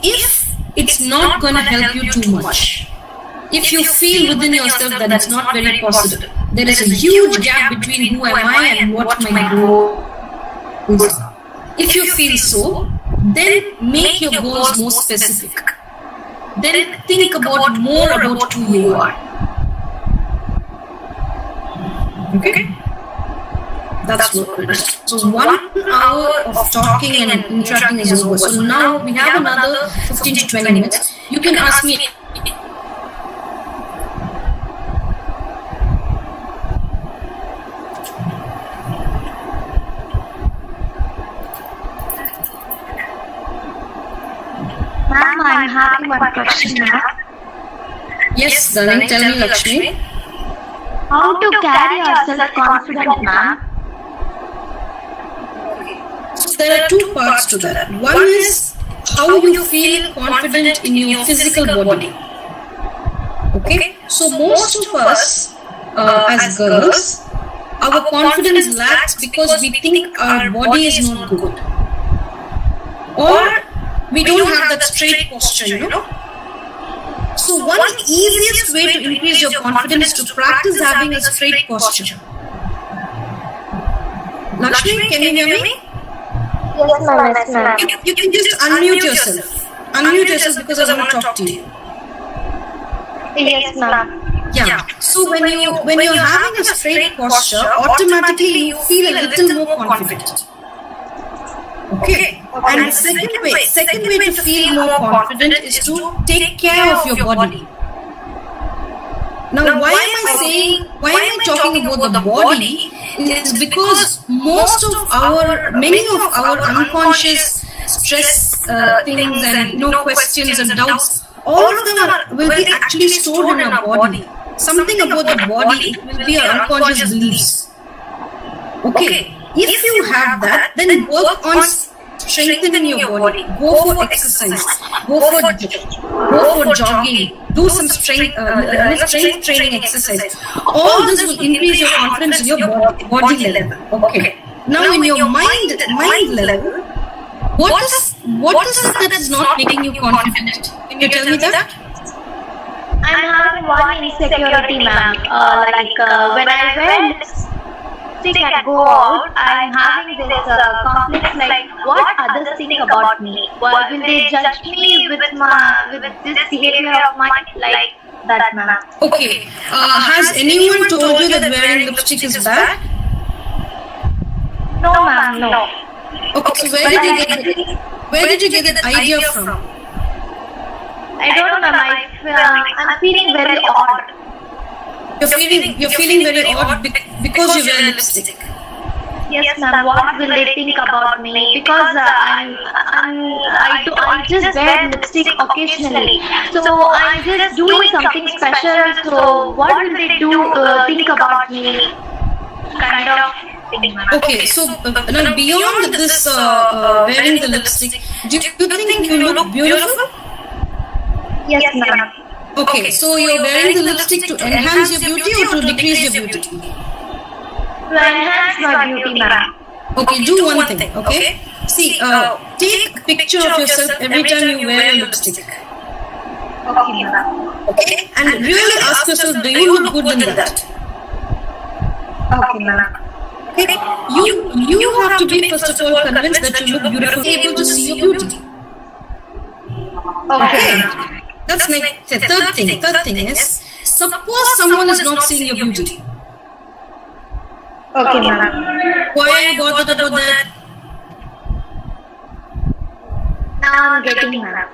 If it's not going to help you too much, if you feel within yourself that it's not very positive, there is a huge gap between who am I and what my goals are. If you feel so, then make your goals more specific. Then think more about who you are. Okay? That's what it is. So 1 hour of talking and interacting is over. So now we have another 15 to 20 minutes. You can ask me. Ma'am, I'm having one question now. Yes, darling, tell me, Lakshmi. How to carry yourself confident, ma'am? So there are two parts to that. One is how you feel confident in your physical body. Okay? So most of us as girls our confidence lacks because we think our body is not good, or we don't have that straight posture, So one easiest way to increase your confidence is to practice having a straight posture. Lakshmi, can you hear me? Yes, ma'am. Yes, ma'am. You can just unmute yourself. Unmute yourself because I want to talk to you. Yes, ma'am. Yeah. So when you're having a straight posture, automatically you feel a little more confident. Okay. And the second way to feel more confident is to take care of your body. Now, why am I talking about the body? It's because many of our unconscious stress things and questions and doubts, all of them will be actually stored in our body. Something about the body will be our unconscious beliefs. Okay, if you have that, then work on strengthening your body. Go for exercise. Go for jogging. Do some strength training exercise. All this will increase your confidence in your body level. Okay. Now in your mind level, what is it that is not making you confident? Can you tell me that? I'm having one insecurity, ma'am. When I wear lipstick and go out, I'm having this conflict, like what others think about me. Well, will they judge me with this behavior of mine, like that, ma'am? Okay. Has anyone told you that wearing lipstick is bad? No, ma'am. No. Okay. So where did you get that idea from? I don't know, ma'am. I'm feeling very odd. You're feeling very odd because you wear lipstick. Yes, ma'am. What will they think about me? Because I just wear lipstick occasionally. So I'm just doing something special. So what will they think about me? Kind of thing, ma'am. Okay, so now beyond this wearing the lipstick, do you think you look beautiful? Yes, ma'am. Okay, so you're wearing the lipstick to enhance your beauty or to decrease your beauty? To enhance my beauty, ma'am. Okay, do one thing, okay? See, take a picture of yourself every time you wear your lipstick. Okay, ma'am. Okay? And really ask yourself, do you look good in that? Okay, ma'am. Okay? You have to be first of all convinced that you look beautiful, able to see your beauty. Okay. That's like the third thing. Third thing is, suppose someone is not seeing your beauty. Okay, ma'am. Why are you bothered about that? Now I'm getting, ma'am.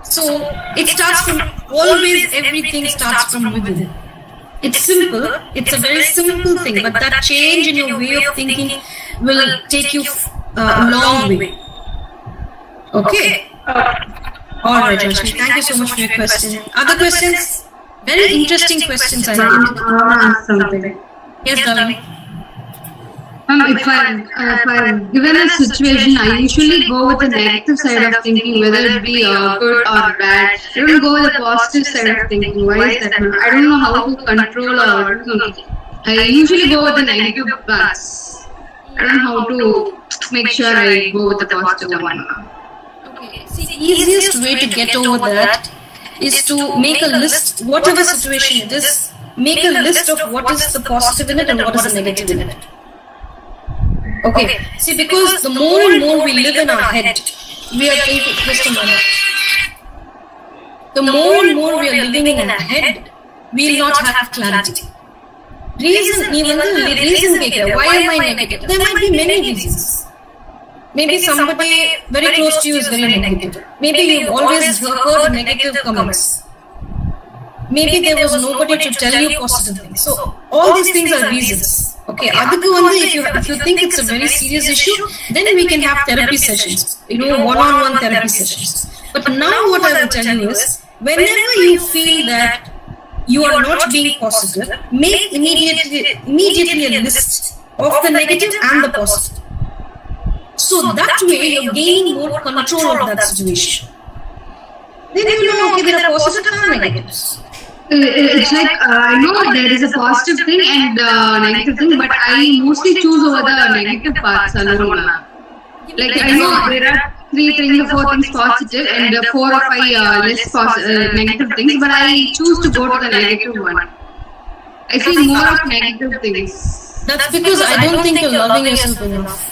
So it starts from everything starts from within. It's simple. It's a very simple thing, but that change in your way of thinking will take you a long way. Okay. All right, Rajni. Thank you so much for your question. Other questions? Very interesting questions, I think. Ask something. Yes, darling. If I'm given a situation, I usually go with the negative side of thinking, whether it be good or bad. I don't go with the positive side of thinking. Why is that? I don't know how to control or do something. I usually go with the negative parts. I don't know how to make sure I go with the positive one. See, the easiest way to get over that is to make a list, whatever situation it is, make a list of what is the positive in it and what is the negative in it. Okay, see, because the more and more we live in our head, we are just a minute. The more and more we are living in our head, we will not have clarity. Reason, why am I negative? There might be many reasons. Maybe somebody very close to you is very negative. Maybe you've always heard negative comments. Maybe there was nobody to tell you positive things. So all these things are reasons. Okay, if you think it's a very serious issue, then we can have therapy sessions. One-on-one therapy sessions. But now what I will tell you is, whenever you feel that you are not being positive, make immediately a list of the negative and the positive. So that way you're gaining more control of that situation. Then you know, okay, there are positives and negatives. It's like I know there is a positive thing and negative thing, but I mostly choose over the negative parts alone. Like I know there are 3 things or 4 things positive and 4 or 5 less negative things, but I choose to go to the negative one. I see more of negative things. That's because I don't think you're loving yourself enough.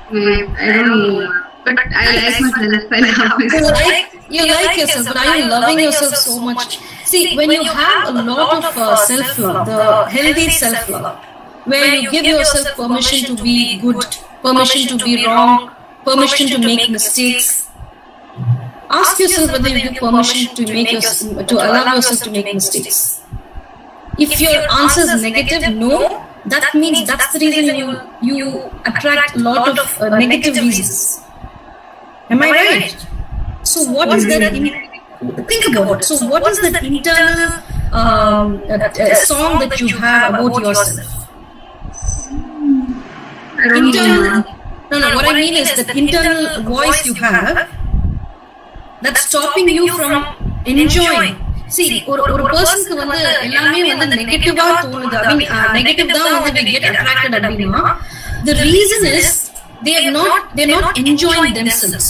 I don't know, but I like myself. I love myself. You like yourself, but are you loving yourself so much? See, when you have a lot of self-love, the healthy self-love, where you give yourself permission to be good, permission to be wrong, permission to make mistakes. Ask yourself whether you give permission to allow yourself to make mistakes. If your answer is negative, no, that means that's the reason you attract a lot of negative reasons. Am I right? So what is that? Think about it. So what is that internal song that you have about yourself? No. What I mean is that internal voice you have that's stopping you from enjoying. See, ஒரு பர்சனுக்கு வந்து எல்லாமே வந்து நெகட்டிவா தோணுது. I mean, negative தான் வந்து we get attracted அப்படின்னா, the reason is they're not enjoying themselves.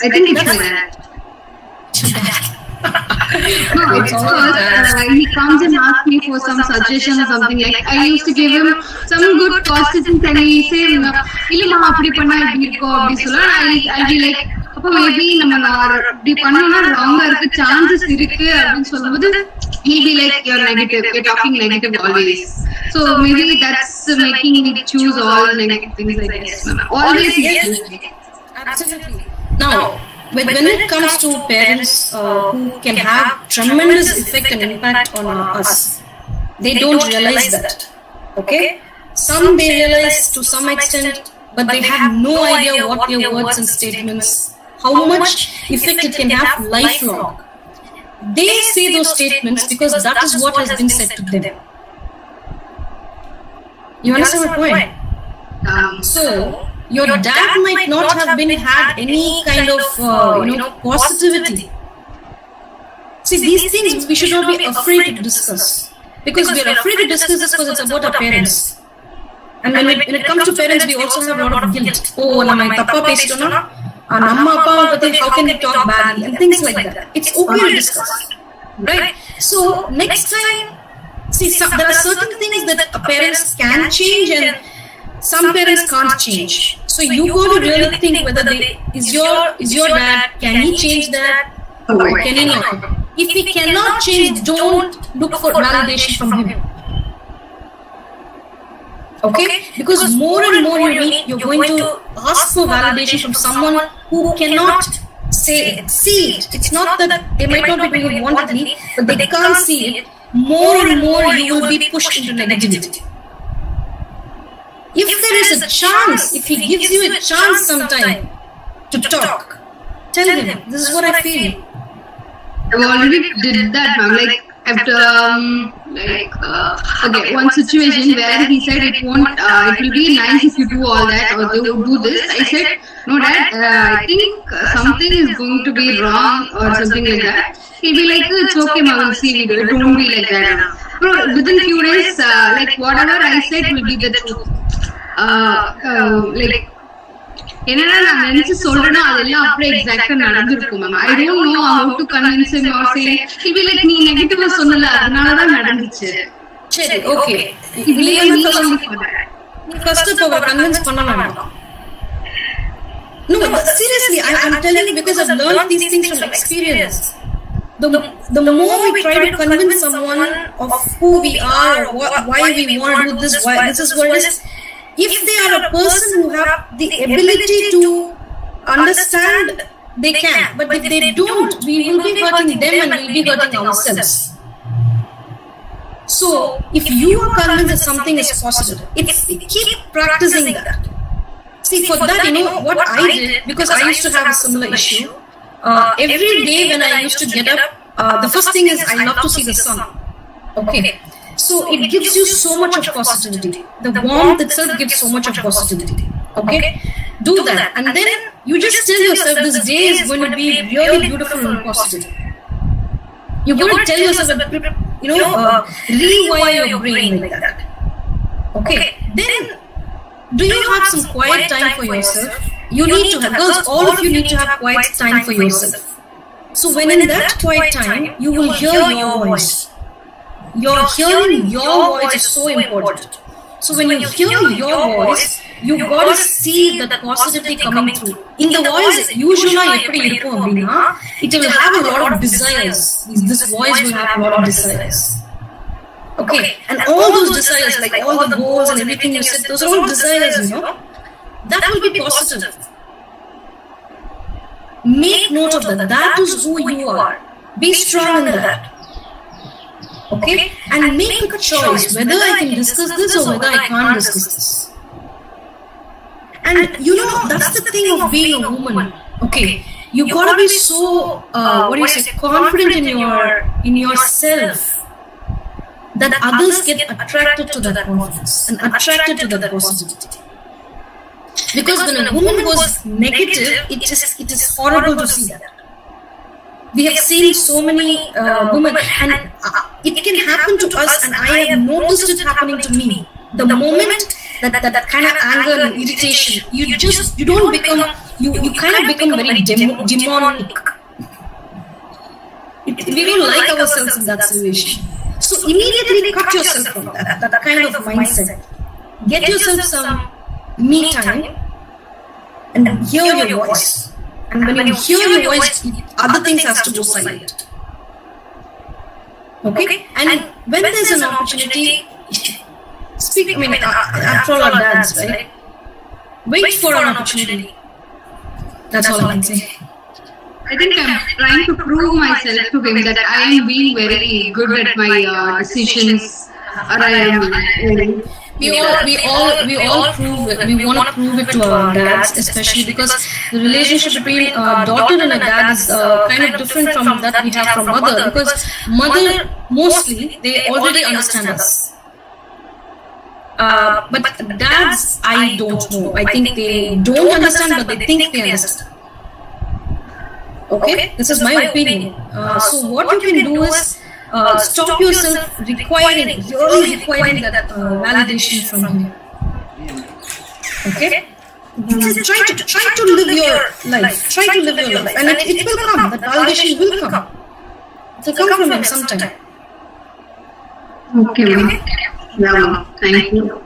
I think it's that. No, it's because he comes and asks me for some suggestion or something. Like I used to give him some good positive things and he say, "Illama apdi panna ipdi irukko" apdi solla. I'll be like, "Appa maybe நம்ம இப்படி பண்ணோம்னா wrong-ஆ இருக்கு, chances இருக்கு" அப்படின்னு சொல்லும்போது he'll be like, "You're negative. You're talking negative always." So maybe that's making me choose all negative things, I guess. Always, yes. Absolutely. Now, when it comes to parents who can have tremendous effect and impact on us, they don't realize that. Okay? Some they realize to some extent, but they have no idea what their words and statements, how much effect it can have lifelong. They say those statements because that is what has been said to them. You understand my point? So, your dad might not have had any kind of positivity. See, these things we should not be afraid to discuss, because we are afraid to discuss this because it's about our parents. And when it comes to parents, we also have a lot of guilt. Oh, nama tappa pesitona, namma appa pathi how can we talk badly and things like that. It's okay to discuss, right? So next time, see, there are certain things that parents can change and some parents can't change. So you got to really think whether is your dad, can he change that or can he not? If he cannot change, don't look for validation from him. Okay? Because more and more you're going to ask for validation from someone who cannot see it. It's not that they might not be doing it wantedly, but they can't see it. More and more you will be pushed into negativity. If there is a chance, if he gives you a chance sometime to talk, tell him, this is what I feel. I've already did that, ma'am. Like after okay, one situation where he said it will be nice if you do all that or do this. I said, no dad, I think something is going to be wrong or something like that. He'll be like, it's okay, ma'am, we'll see, we do it. Don't be like that. Bro, within few days, like whatever I said will be the truth. Like என்னன்னா நான் நினைச்சு சொல்றேன்னா அதெல்லாம் அப்படியே எக்ஸாக்டா நடந்திருக்கும் ma'am. I don't know how to convince him or say he will like நீ நெகட்டிவா சொன்னல அதனாலதான் நடந்துச்சு. சரி, ஓகே, நீ ஃபர்ஸ்ட் போக கன்வின்ஸ் பண்ண வேண்டாம். No, seriously, I'm telling you because I've learned these things from experience. The more we try to convince someone of who we are or why we want to do this, why this is what it is. If they are a person who have the ability to understand, they can. But if they don't, we will be hurting them and we will be hurting ourselves. So, if you are convinced that something is possible, keep practicing that. See, for that, what I did, because I used to have a similar issue. Every day when I used to get up, the first thing is I love to see the sun. Okay. So it gives you so much of positivity. The warmth itself gives so much of positivity. Okay. Do that, and then you just tell yourself this day is going to be really beautiful and positive. You're going to tell yourself, rewire your brain like that. Okay, then do you have some quiet time for yourself? You need to have, girls, all of you need to have quiet time for yourself. So when in that quiet time, you will hear your voice. Your hearing your voice is so important. So when you hear your voice, you got to see that positivity coming through. In the voice, usually it will have a lot of desires. This voice will have a lot of desires. Okay, and all those desires, like all the goals and everything you said, those are all desires, that will be positive. Make note of that. That is who you are. Be strong in that. Okay, and make a choice whether I can discuss this or whether I can't discuss this. And that's the thing of being a woman. Okay, you gotta be so confident in yourself that others get attracted to that confidence and attracted to that positivity. Because when a woman goes negative, it is horrible to see that. We have seen so many women, and it can happen to us, and I have noticed it happening to me. The moment that kind of anger and irritation, you don't become, you kind of become very demonic. We don't like ourselves in that situation. So immediately cut yourself from that kind of mindset. Get yourself some me time and hear your voice. And when you hear your voice, other things has to go silent. Okay? And when there's an opportunity, speak. I mean, after all our dads, right? Wait for an opportunity. That's all I can say. I think I'm trying to prove myself to him that I am being very good at my decisions, or I am. We all prove it. We want to prove it to our dads, especially because the relationship between a daughter and a dad is kind of different from that we have from mother. Because mother, mostly, they already understand us. But dads, I don't know. I think they don't understand, but they think they understand. Okay, this is my opinion. So what you can do is stop yourself requiring that validation from him. Okay, try to live your life. Try to live your life, and it will come. That validation will come. It will come from him sometime. Okay, yeah, thank you.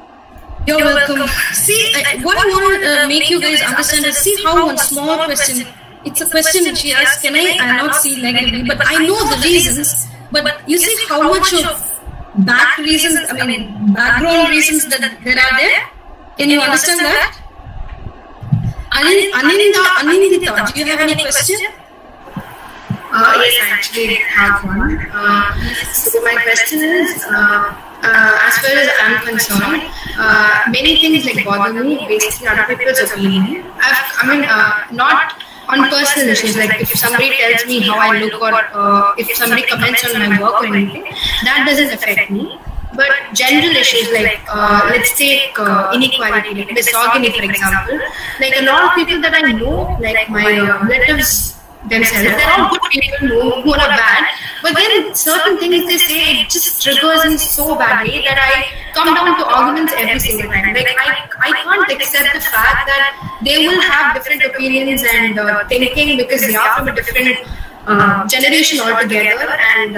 You're welcome. See, what I want to make you guys understand is, see how one small question. It's a question that she asked, can I not see negatively, but I know the reasons, but you see how much of background reasons that there are there? Can you understand that? Anindita, do you have any question? Yes, I actually have one. So my question is, as far as I'm concerned, many things like bother me based on other people's opinion. Not on personal issues, like if somebody tells me how I look, or if somebody comments on my work or anything, that doesn't affect me. But general issues like, let's take inequality, like misogyny, for example. Like a lot of people that I know, like my relatives themselves, they're all good people, who are bad, but then certain things they say, it just triggers me so badly that I come down to arguments every single time. Like I can't accept the fact that they will have different opinions and thinking, because they are from a different generation altogether, and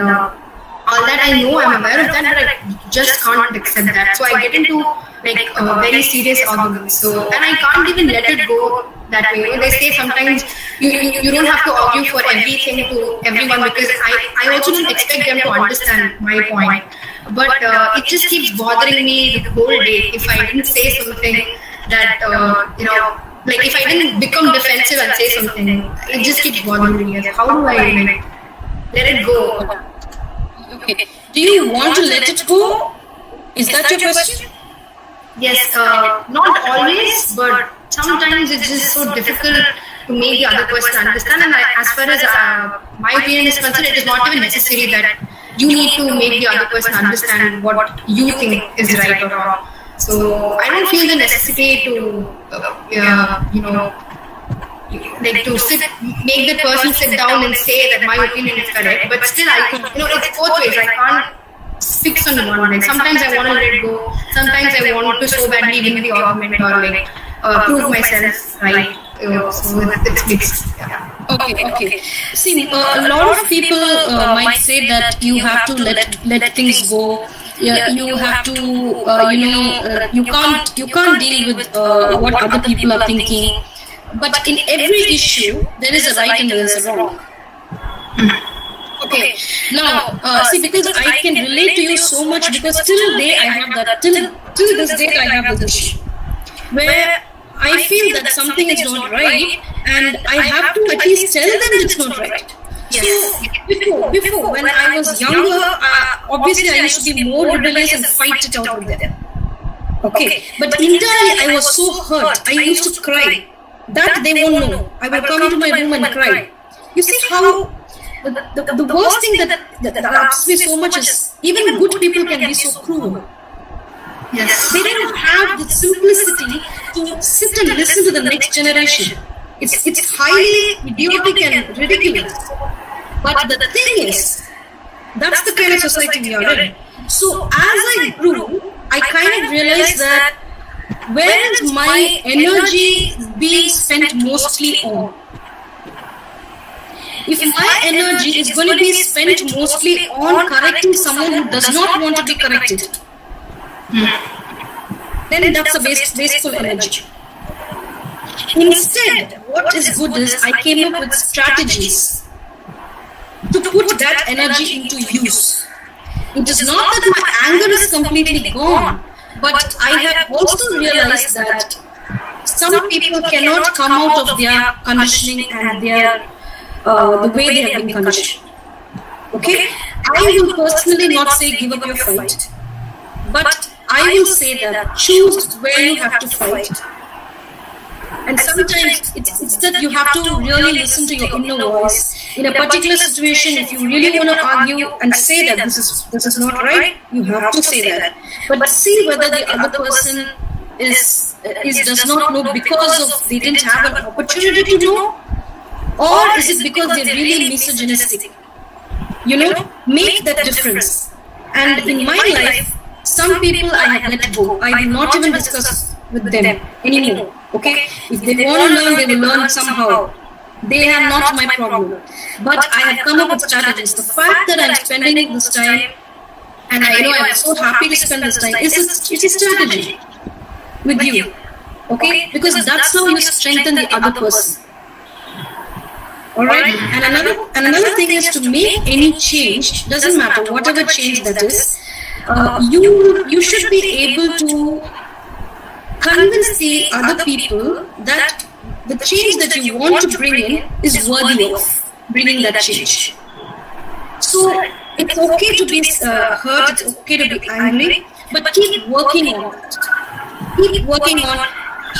all that I know, I'm aware of that, but I just can't accept that. So I get into like very serious arguments. So, and I can't even let it go that way. They say sometimes you don't have to argue for everything to everyone, because I also don't expect them to understand my point. But it just keeps bothering me the whole day if I didn't say something that, like if I didn't become defensive and say something, it just keeps bothering me. How do I let it go? Okay. Do you want to let it go? Is that your question? Yes, not always, but sometimes it's just so difficult to make the other person understand. And as far as my opinion is concerned, it is not even necessary that you need to make the other person understand what you think is right or wrong. So I don't feel the necessity to, like to make the person sit down and say that my opinion is correct. But still, it's both ways. I can't fix on one. Like sometimes I want to let go. Sometimes I want to so badly win the argument or like prove myself right. So it's mixed. Yeah. Okay. See, a lot of people might say that you have to let things go. Yeah, you have to, you can't deal with what other people are thinking. But in every issue, there is a right and there is a wrong. Okay. Now, see, because I can relate to you so much, because till today I have that. Till this date I have this issue, where I feel that something is not right, and I have to at least tell them it's not right. Yes. So before, when I was younger, obviously I used to be more rebellious and fight it out with them. Okay, but internally I was so hurt. I used to cry. That they won't know. I will come to my room and cry. You see how the worst thing that upsets me so much is even good people can be so cruel. Yes. They don't have the simplicity to sit and listen to the next generation. It's highly idiotic and ridiculous. But the thing is, that's the kind of society we are in. So as I grew, I kind of realized that where is my energy being spent mostly on? If my energy is going to be spent mostly on correcting someone who does not want to be corrected, then that's a wasteful energy. Instead, what is good is I came up with strategies to put that energy into use. It is not that my anger is completely gone, but I have also realized that some people cannot come out of their conditioning and their the way they have been conditioned. Okay? I will personally not say give up your fight, but I will say that choose where you have to fight. And sometimes it's that you have to really listen to your inner voice. In a particular situation, if you really want to argue and say that this is not right, you have to say that. But see whether the other person does not know because of they didn't have an opportunity to know, or is it because they're really misogynistic? Make that difference. And in my life, some people I have let go. I will not even discuss with them anymore. Okay? If they want to learn, they will learn somehow. They are not my problem. But I have come up with strategies. The fact that I'm spending this time, and I know I'm so happy to spend this time, it's a strategy with you. Okay? Because that's how you strengthen the other person. Alright? And another thing is to make any change, doesn't matter, whatever change that is, you should be able to convince the other people that the change that you want to bring in is worthy of bringing that change. So it's okay to be hurt, it's okay to be angry, but keep working on that. Keep working on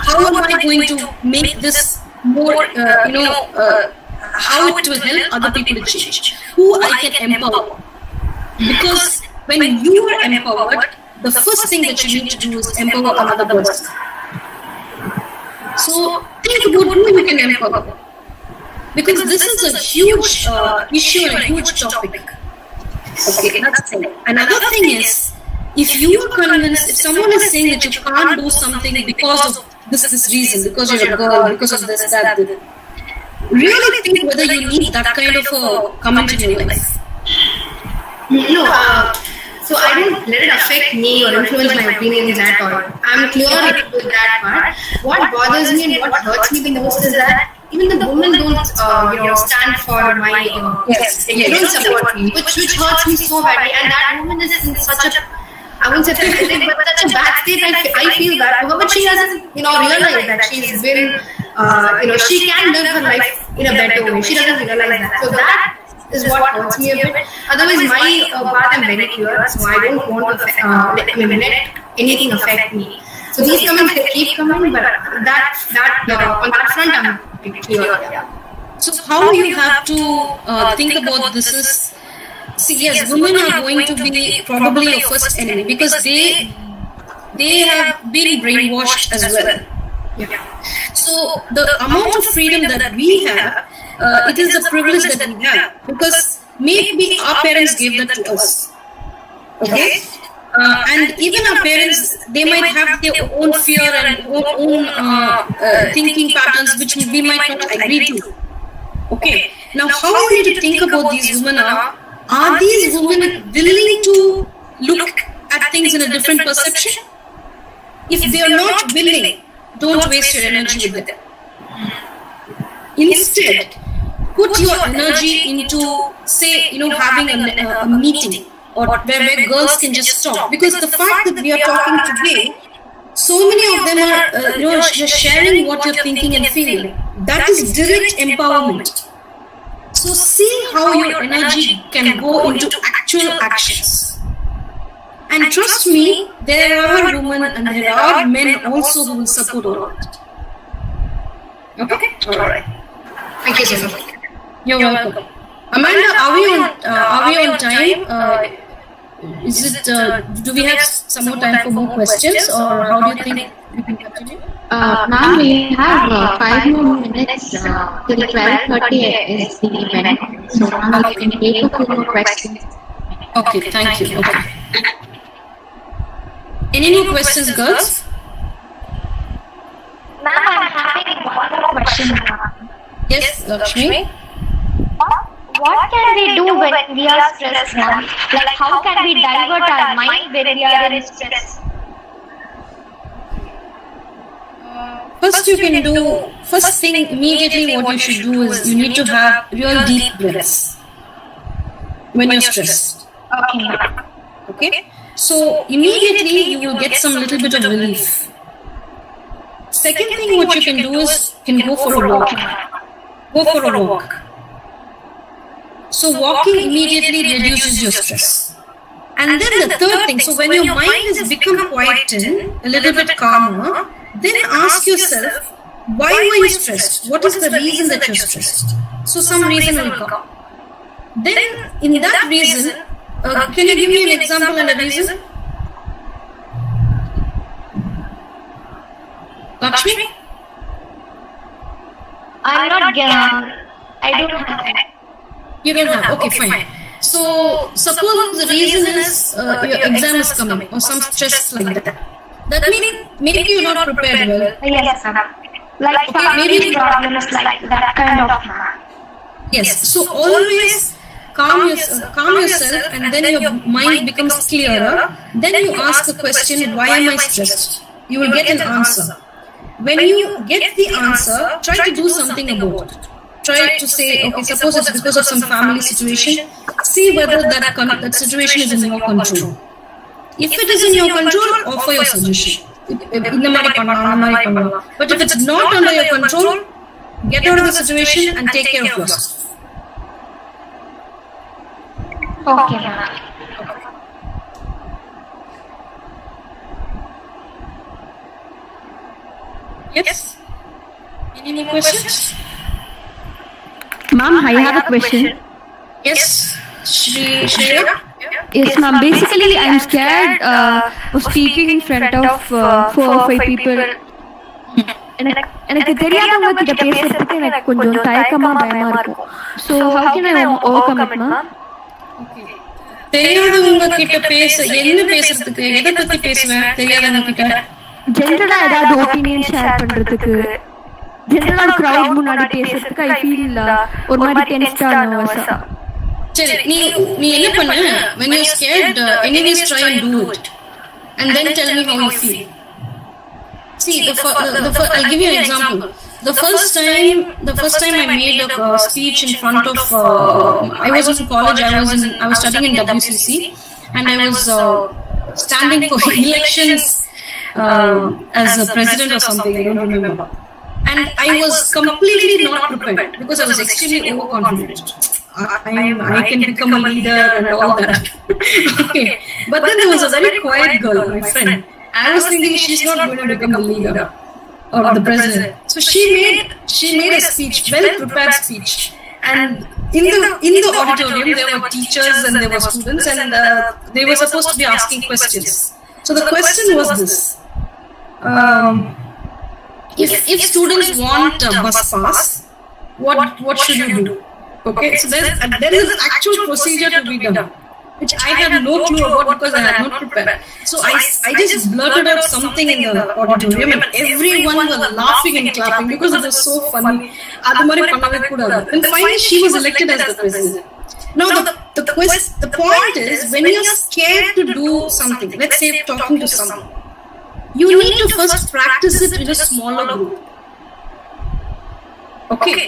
how am I going to make this more, how it will help other people to change, who I can empower. Because when you are empowered, the first thing that you need to do is empower another person. So think about who you can empower. Because this is a huge issue and a huge topic. Okay, that's it. Another thing is, if you are convinced, if someone is saying that you can't do something because of this reason, because you're a girl, because of this, that, really think whether you need that kind of a comment in your life. So I don't let it affect me or influence my opinions at all. I'm clear with that part. What bothers me and what hurts me the most is that even the women don't, stand for my, they don't support me, which hurts me so badly. And that woman is in such a, I wouldn't say pathetic, but such a bad state. I feel that, but she hasn't, realized that she's been, she can live her life in a better way. She doesn't realize that. So that is what hurts me a bit. Otherwise, my path I'm very clear, so I don't want to let anything affect me. So these comments they keep coming, but that on that front I'm pretty clear. Yeah. So how you have to think about this is, see, yes, women are going to be probably your first enemy because they they have been brainwashed as well. Yeah. So the amount of freedom that we have, it is a privilege that we have, because maybe our parents gave that to us. Okay. And even our parents, they might have their own fear and own thinking patterns, which we might not agree to. Okay. Now, how we need to think about these women are these women willing to look at things in a different perception? If they are not willing, don't waste your energy with them. Instead, put your energy into, say, having a meeting, or where girls can just talk. Because the fact that we are talking today, so many of them are sharing what you're thinking and feeling. That is direct empowerment. So see how your energy can go into actual actions. And trust me, there are women and there are men also who will support all of it. Okay? Alright. Thank you so much. You're welcome. Amanda, are we on time? Do we have some more time for more questions, or how do you think we can continue? Ma'am, we have 5 more minutes till 12:30 is the event. So now we can take a few more questions. Okay, thank you. Okay. Any more questions, girls? Ma'am, I'm having one more question. Yes, Lakshmi. What can we do when we are stressed, ma'am? Like, how can we divert our mind when we are in stress? First thing immediately what you should do is you need to have real deep breaths when you're stressed. Okay? So immediately you will get some little bit of relief. Second thing what you can do is go for a walk. Go for a walk. So walking immediately reduces your stress. And then the third thing, so when your mind has become quietened, a little bit calmer, then ask yourself, why were you stressed? What is the reason that you're stressed? So some reason will come. Then in that reason, can you give me an example and a reason? Lakshmi? I don't have it. You don't have, okay, fine. So suppose the reason is your exam is coming or some stress like that. That means maybe you're not prepared well. Yes, ma'am. Like family problems, like that kind of. Yes, so always calm yourself, and then your mind becomes clearer. Then you ask the question, why am I stressed? You will get an answer. When you get the answer, try to do something about it. Try to say, okay, suppose it's because of some family situation. See whether that situation is in your control. If it is in your control, offer your suggestion. But if it's not under your control, get out of the situation and take care of yourself. Okay, ma'am. Yes? Any more questions? Ma'am, I have a question. Yes, Shreya? Yes, ma'am. Basically, I'm scared of speaking in front of 4 or 5 people. எனக்கு தெரியாதவங்க கிட்ட பேசுறதுக்கு எனக்கு கொஞ்சம் தயக்கமா பயமா இருக்கும். So how can I overcome it, ma'am? தெரியாதவங்க கிட்ட என்ன பேசுறதுக்கு, எதை பத்தி பேசுவேன் தெரியாதவங்க கிட்ட? ஜெனரலா ஏதாவது ஒபினியன் ஷேர் பண்றதுக்கு, ஜெனரலா crowd முன்னாடி பேசுறதுக்கு I feel ஒரு மாதிரி டென்ஸ்டா நர்வஸா. சரி, நீ என்ன பண்ணு, when you're scared, anyways try and do it and then tell me how you feel. See, I'll give you an example. The first time I made a speech in front of I was in college, I was studying in WCC, and I was standing for elections as a president or something, I don't remember. And I was completely not prepared because I was extremely overconfident. I can become a leader and all that. Okay. But then there was a very quiet girl, my friend. I was thinking she's not going to become the leader or the president. So she made a speech, well-prepared speech. And in the auditorium, there were teachers and there were students, and they were supposed to be asking questions. So the question was this. If students want a bus pass, what should you do? Okay, so there is an actual procedure to be done, which I had no clue about because I had not prepared. So I just blurted out something in the auditorium and everyone was laughing and clapping because it was so funny. And finally she was elected as the president. Now the point is, when you're scared to do something, let's say talking to someone, you need to first practice it in a smaller group. Okay.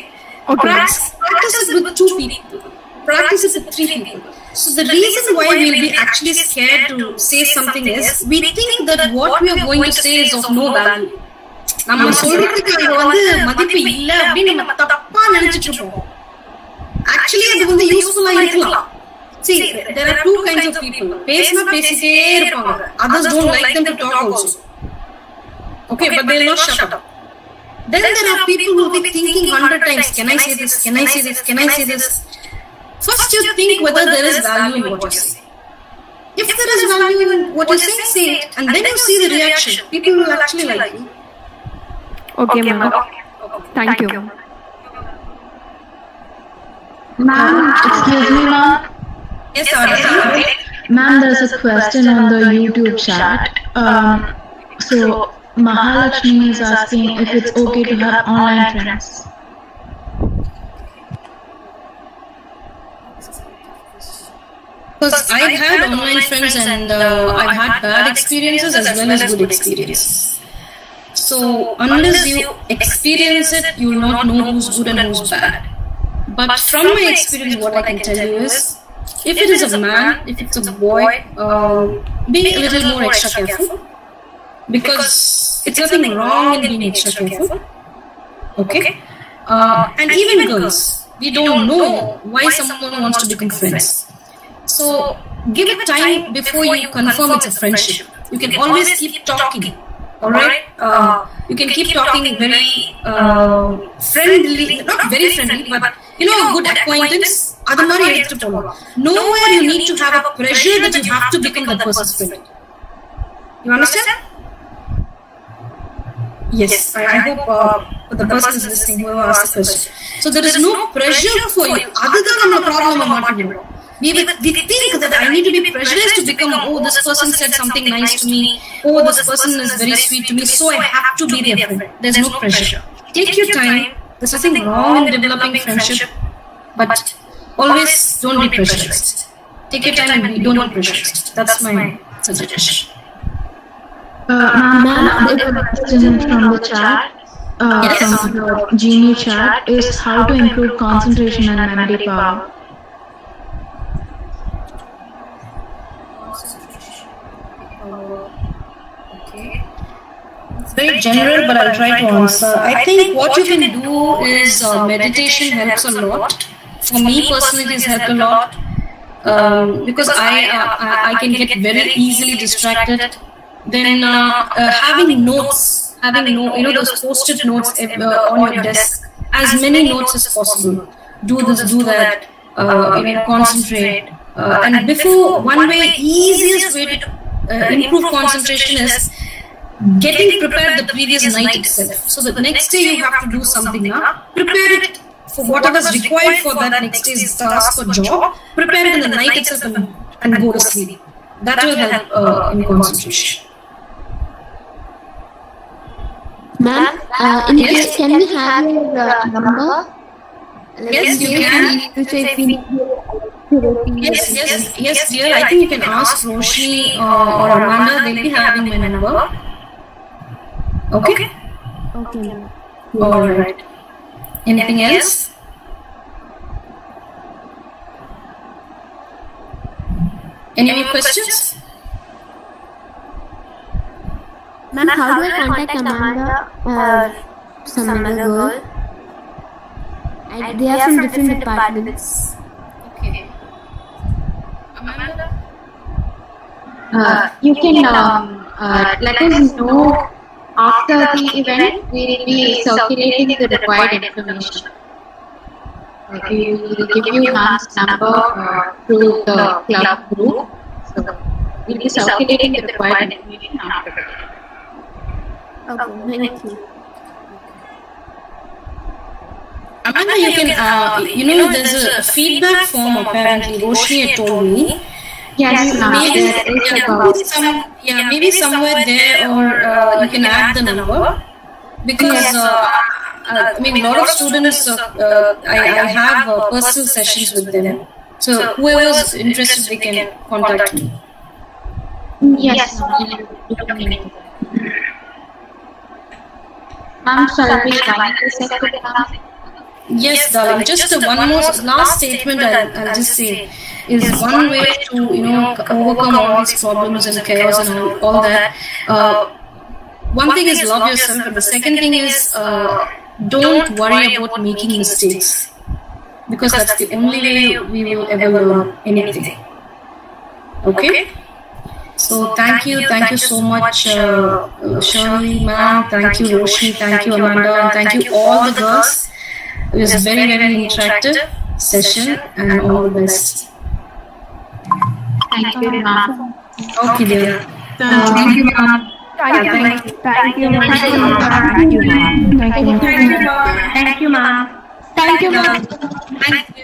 Practice it with 2 people. Practice it with 3 people. So the reason why we'll be actually scared to say something is, we think that what we are going to say is of no value. நம்ம சொல்றதுக்கு அது வந்து மதிப்பு இல்ல அப்படி நம்ம தப்பா நினைச்சிட்டு இருப்போம். Actually அது வந்து யூஸ்ஃபுல்லா இருக்கலாம். See, there are 2 kinds of people. பேசினா பேசிட்டே இருப்பாங்க. Others don't like them to talk also. Okay, but they'll not shut up. Then there are people who will be thinking 100 times, can I say this, can I say this, can I say this? First you think whether there is value in what you say. If there is value in what you say it, and then you see the reaction. People will actually like you. Okay, ma'am. Thank you. Ma'am, excuse me, ma'am. Yes, sorry. Ma'am, there's a question on the YouTube chat. So Mahalakshmi is asking if it's okay to have online friends. Because I've had online friends and I've had bad experiences as well as good experiences. So unless you experience it, you will not know who's good and who's bad. But from my experience, what I can tell you is, if it is a man, if it's a boy, be a little more extra careful. Because it's nothing wrong in being extra careful. Okay? And even girls, we don't know why someone wants to become friends. So give it time before you confirm it's a friendship. You can always keep talking. Alright? You can keep talking very friendly, not very friendly, but a good acquaintance. Nowhere you need to have a pressure that you have to become that person's friend. You understand? Yes, I hope the person is listening whoever asked the question. So there is no pressure for you. Other than a problem, we think that I need to be pressurized to become, this person said something nice to me, this person is very sweet to me, so I have to be their friend. There's no pressure. Take your time. There's nothing wrong in developing friendship, but always don't be pressurized. Take your time and don't be pressurized. That's my suggestion. Ma'am, the question from the chat, from the Genie chat, is how to improve concentration and memory power. Okay. It's very general, but I'll try to answer. I think what you can do is meditation helps a lot. For me personally, it has helped a lot because I can get very easily distracted. Then having notes, those post-it notes on your desk, as many notes as possible. Do this, do that, concentrate. And before, easiest way to improve concentration is getting prepared the previous night itself. So the next day you have to do something now. Prepare it for whatever is required for that next day's task or job. Prepare it in the night itself and go to sleep. That will help in concentration. Ma'am, yes? Can we have your number? Yes, you can. Yes, dear. I think you can ask Roshni or Amanda. They'll be having my number. Okay? Okay. Alright. Anything else? Any more questions? Ma'am, how do I contact Amanda or some other girl? They are from different departments. Okay. Amanda? You can let us know after the event. We will be circulating the required information. We will give you Nan's number through the club group. So we'll be circulating the required information after it. Okay, thank you. Amanda, you can, there's a feedback form apparently. Roshni had told me. Yes, maybe somewhere there, or you can add the number, because I mean, a lot of students, I have personal sessions with them. So whoever's interested, they can contact me. Yes. Ma'am, shall we join the second class? Yes, darling. Just one more last statement I'll just say is one way to overcome all these problems and chaos and all that. One thing is love yourself, and the second thing is don't worry about making mistakes, because that's the only way we will ever learn anything. Okay. So thank you so much, Shirley, ma'am. Thank you, Roshni. Thank you, Amanda, and thank you all the girls. It was a very, very interactive session, and all the best. Thank you, ma'am. Okay, dear. Thank you, ma'am. Thank you, ma'am. Thank you, ma'am. Thank you, ma'am. Thank you, ma'am. Thank you, ma'am.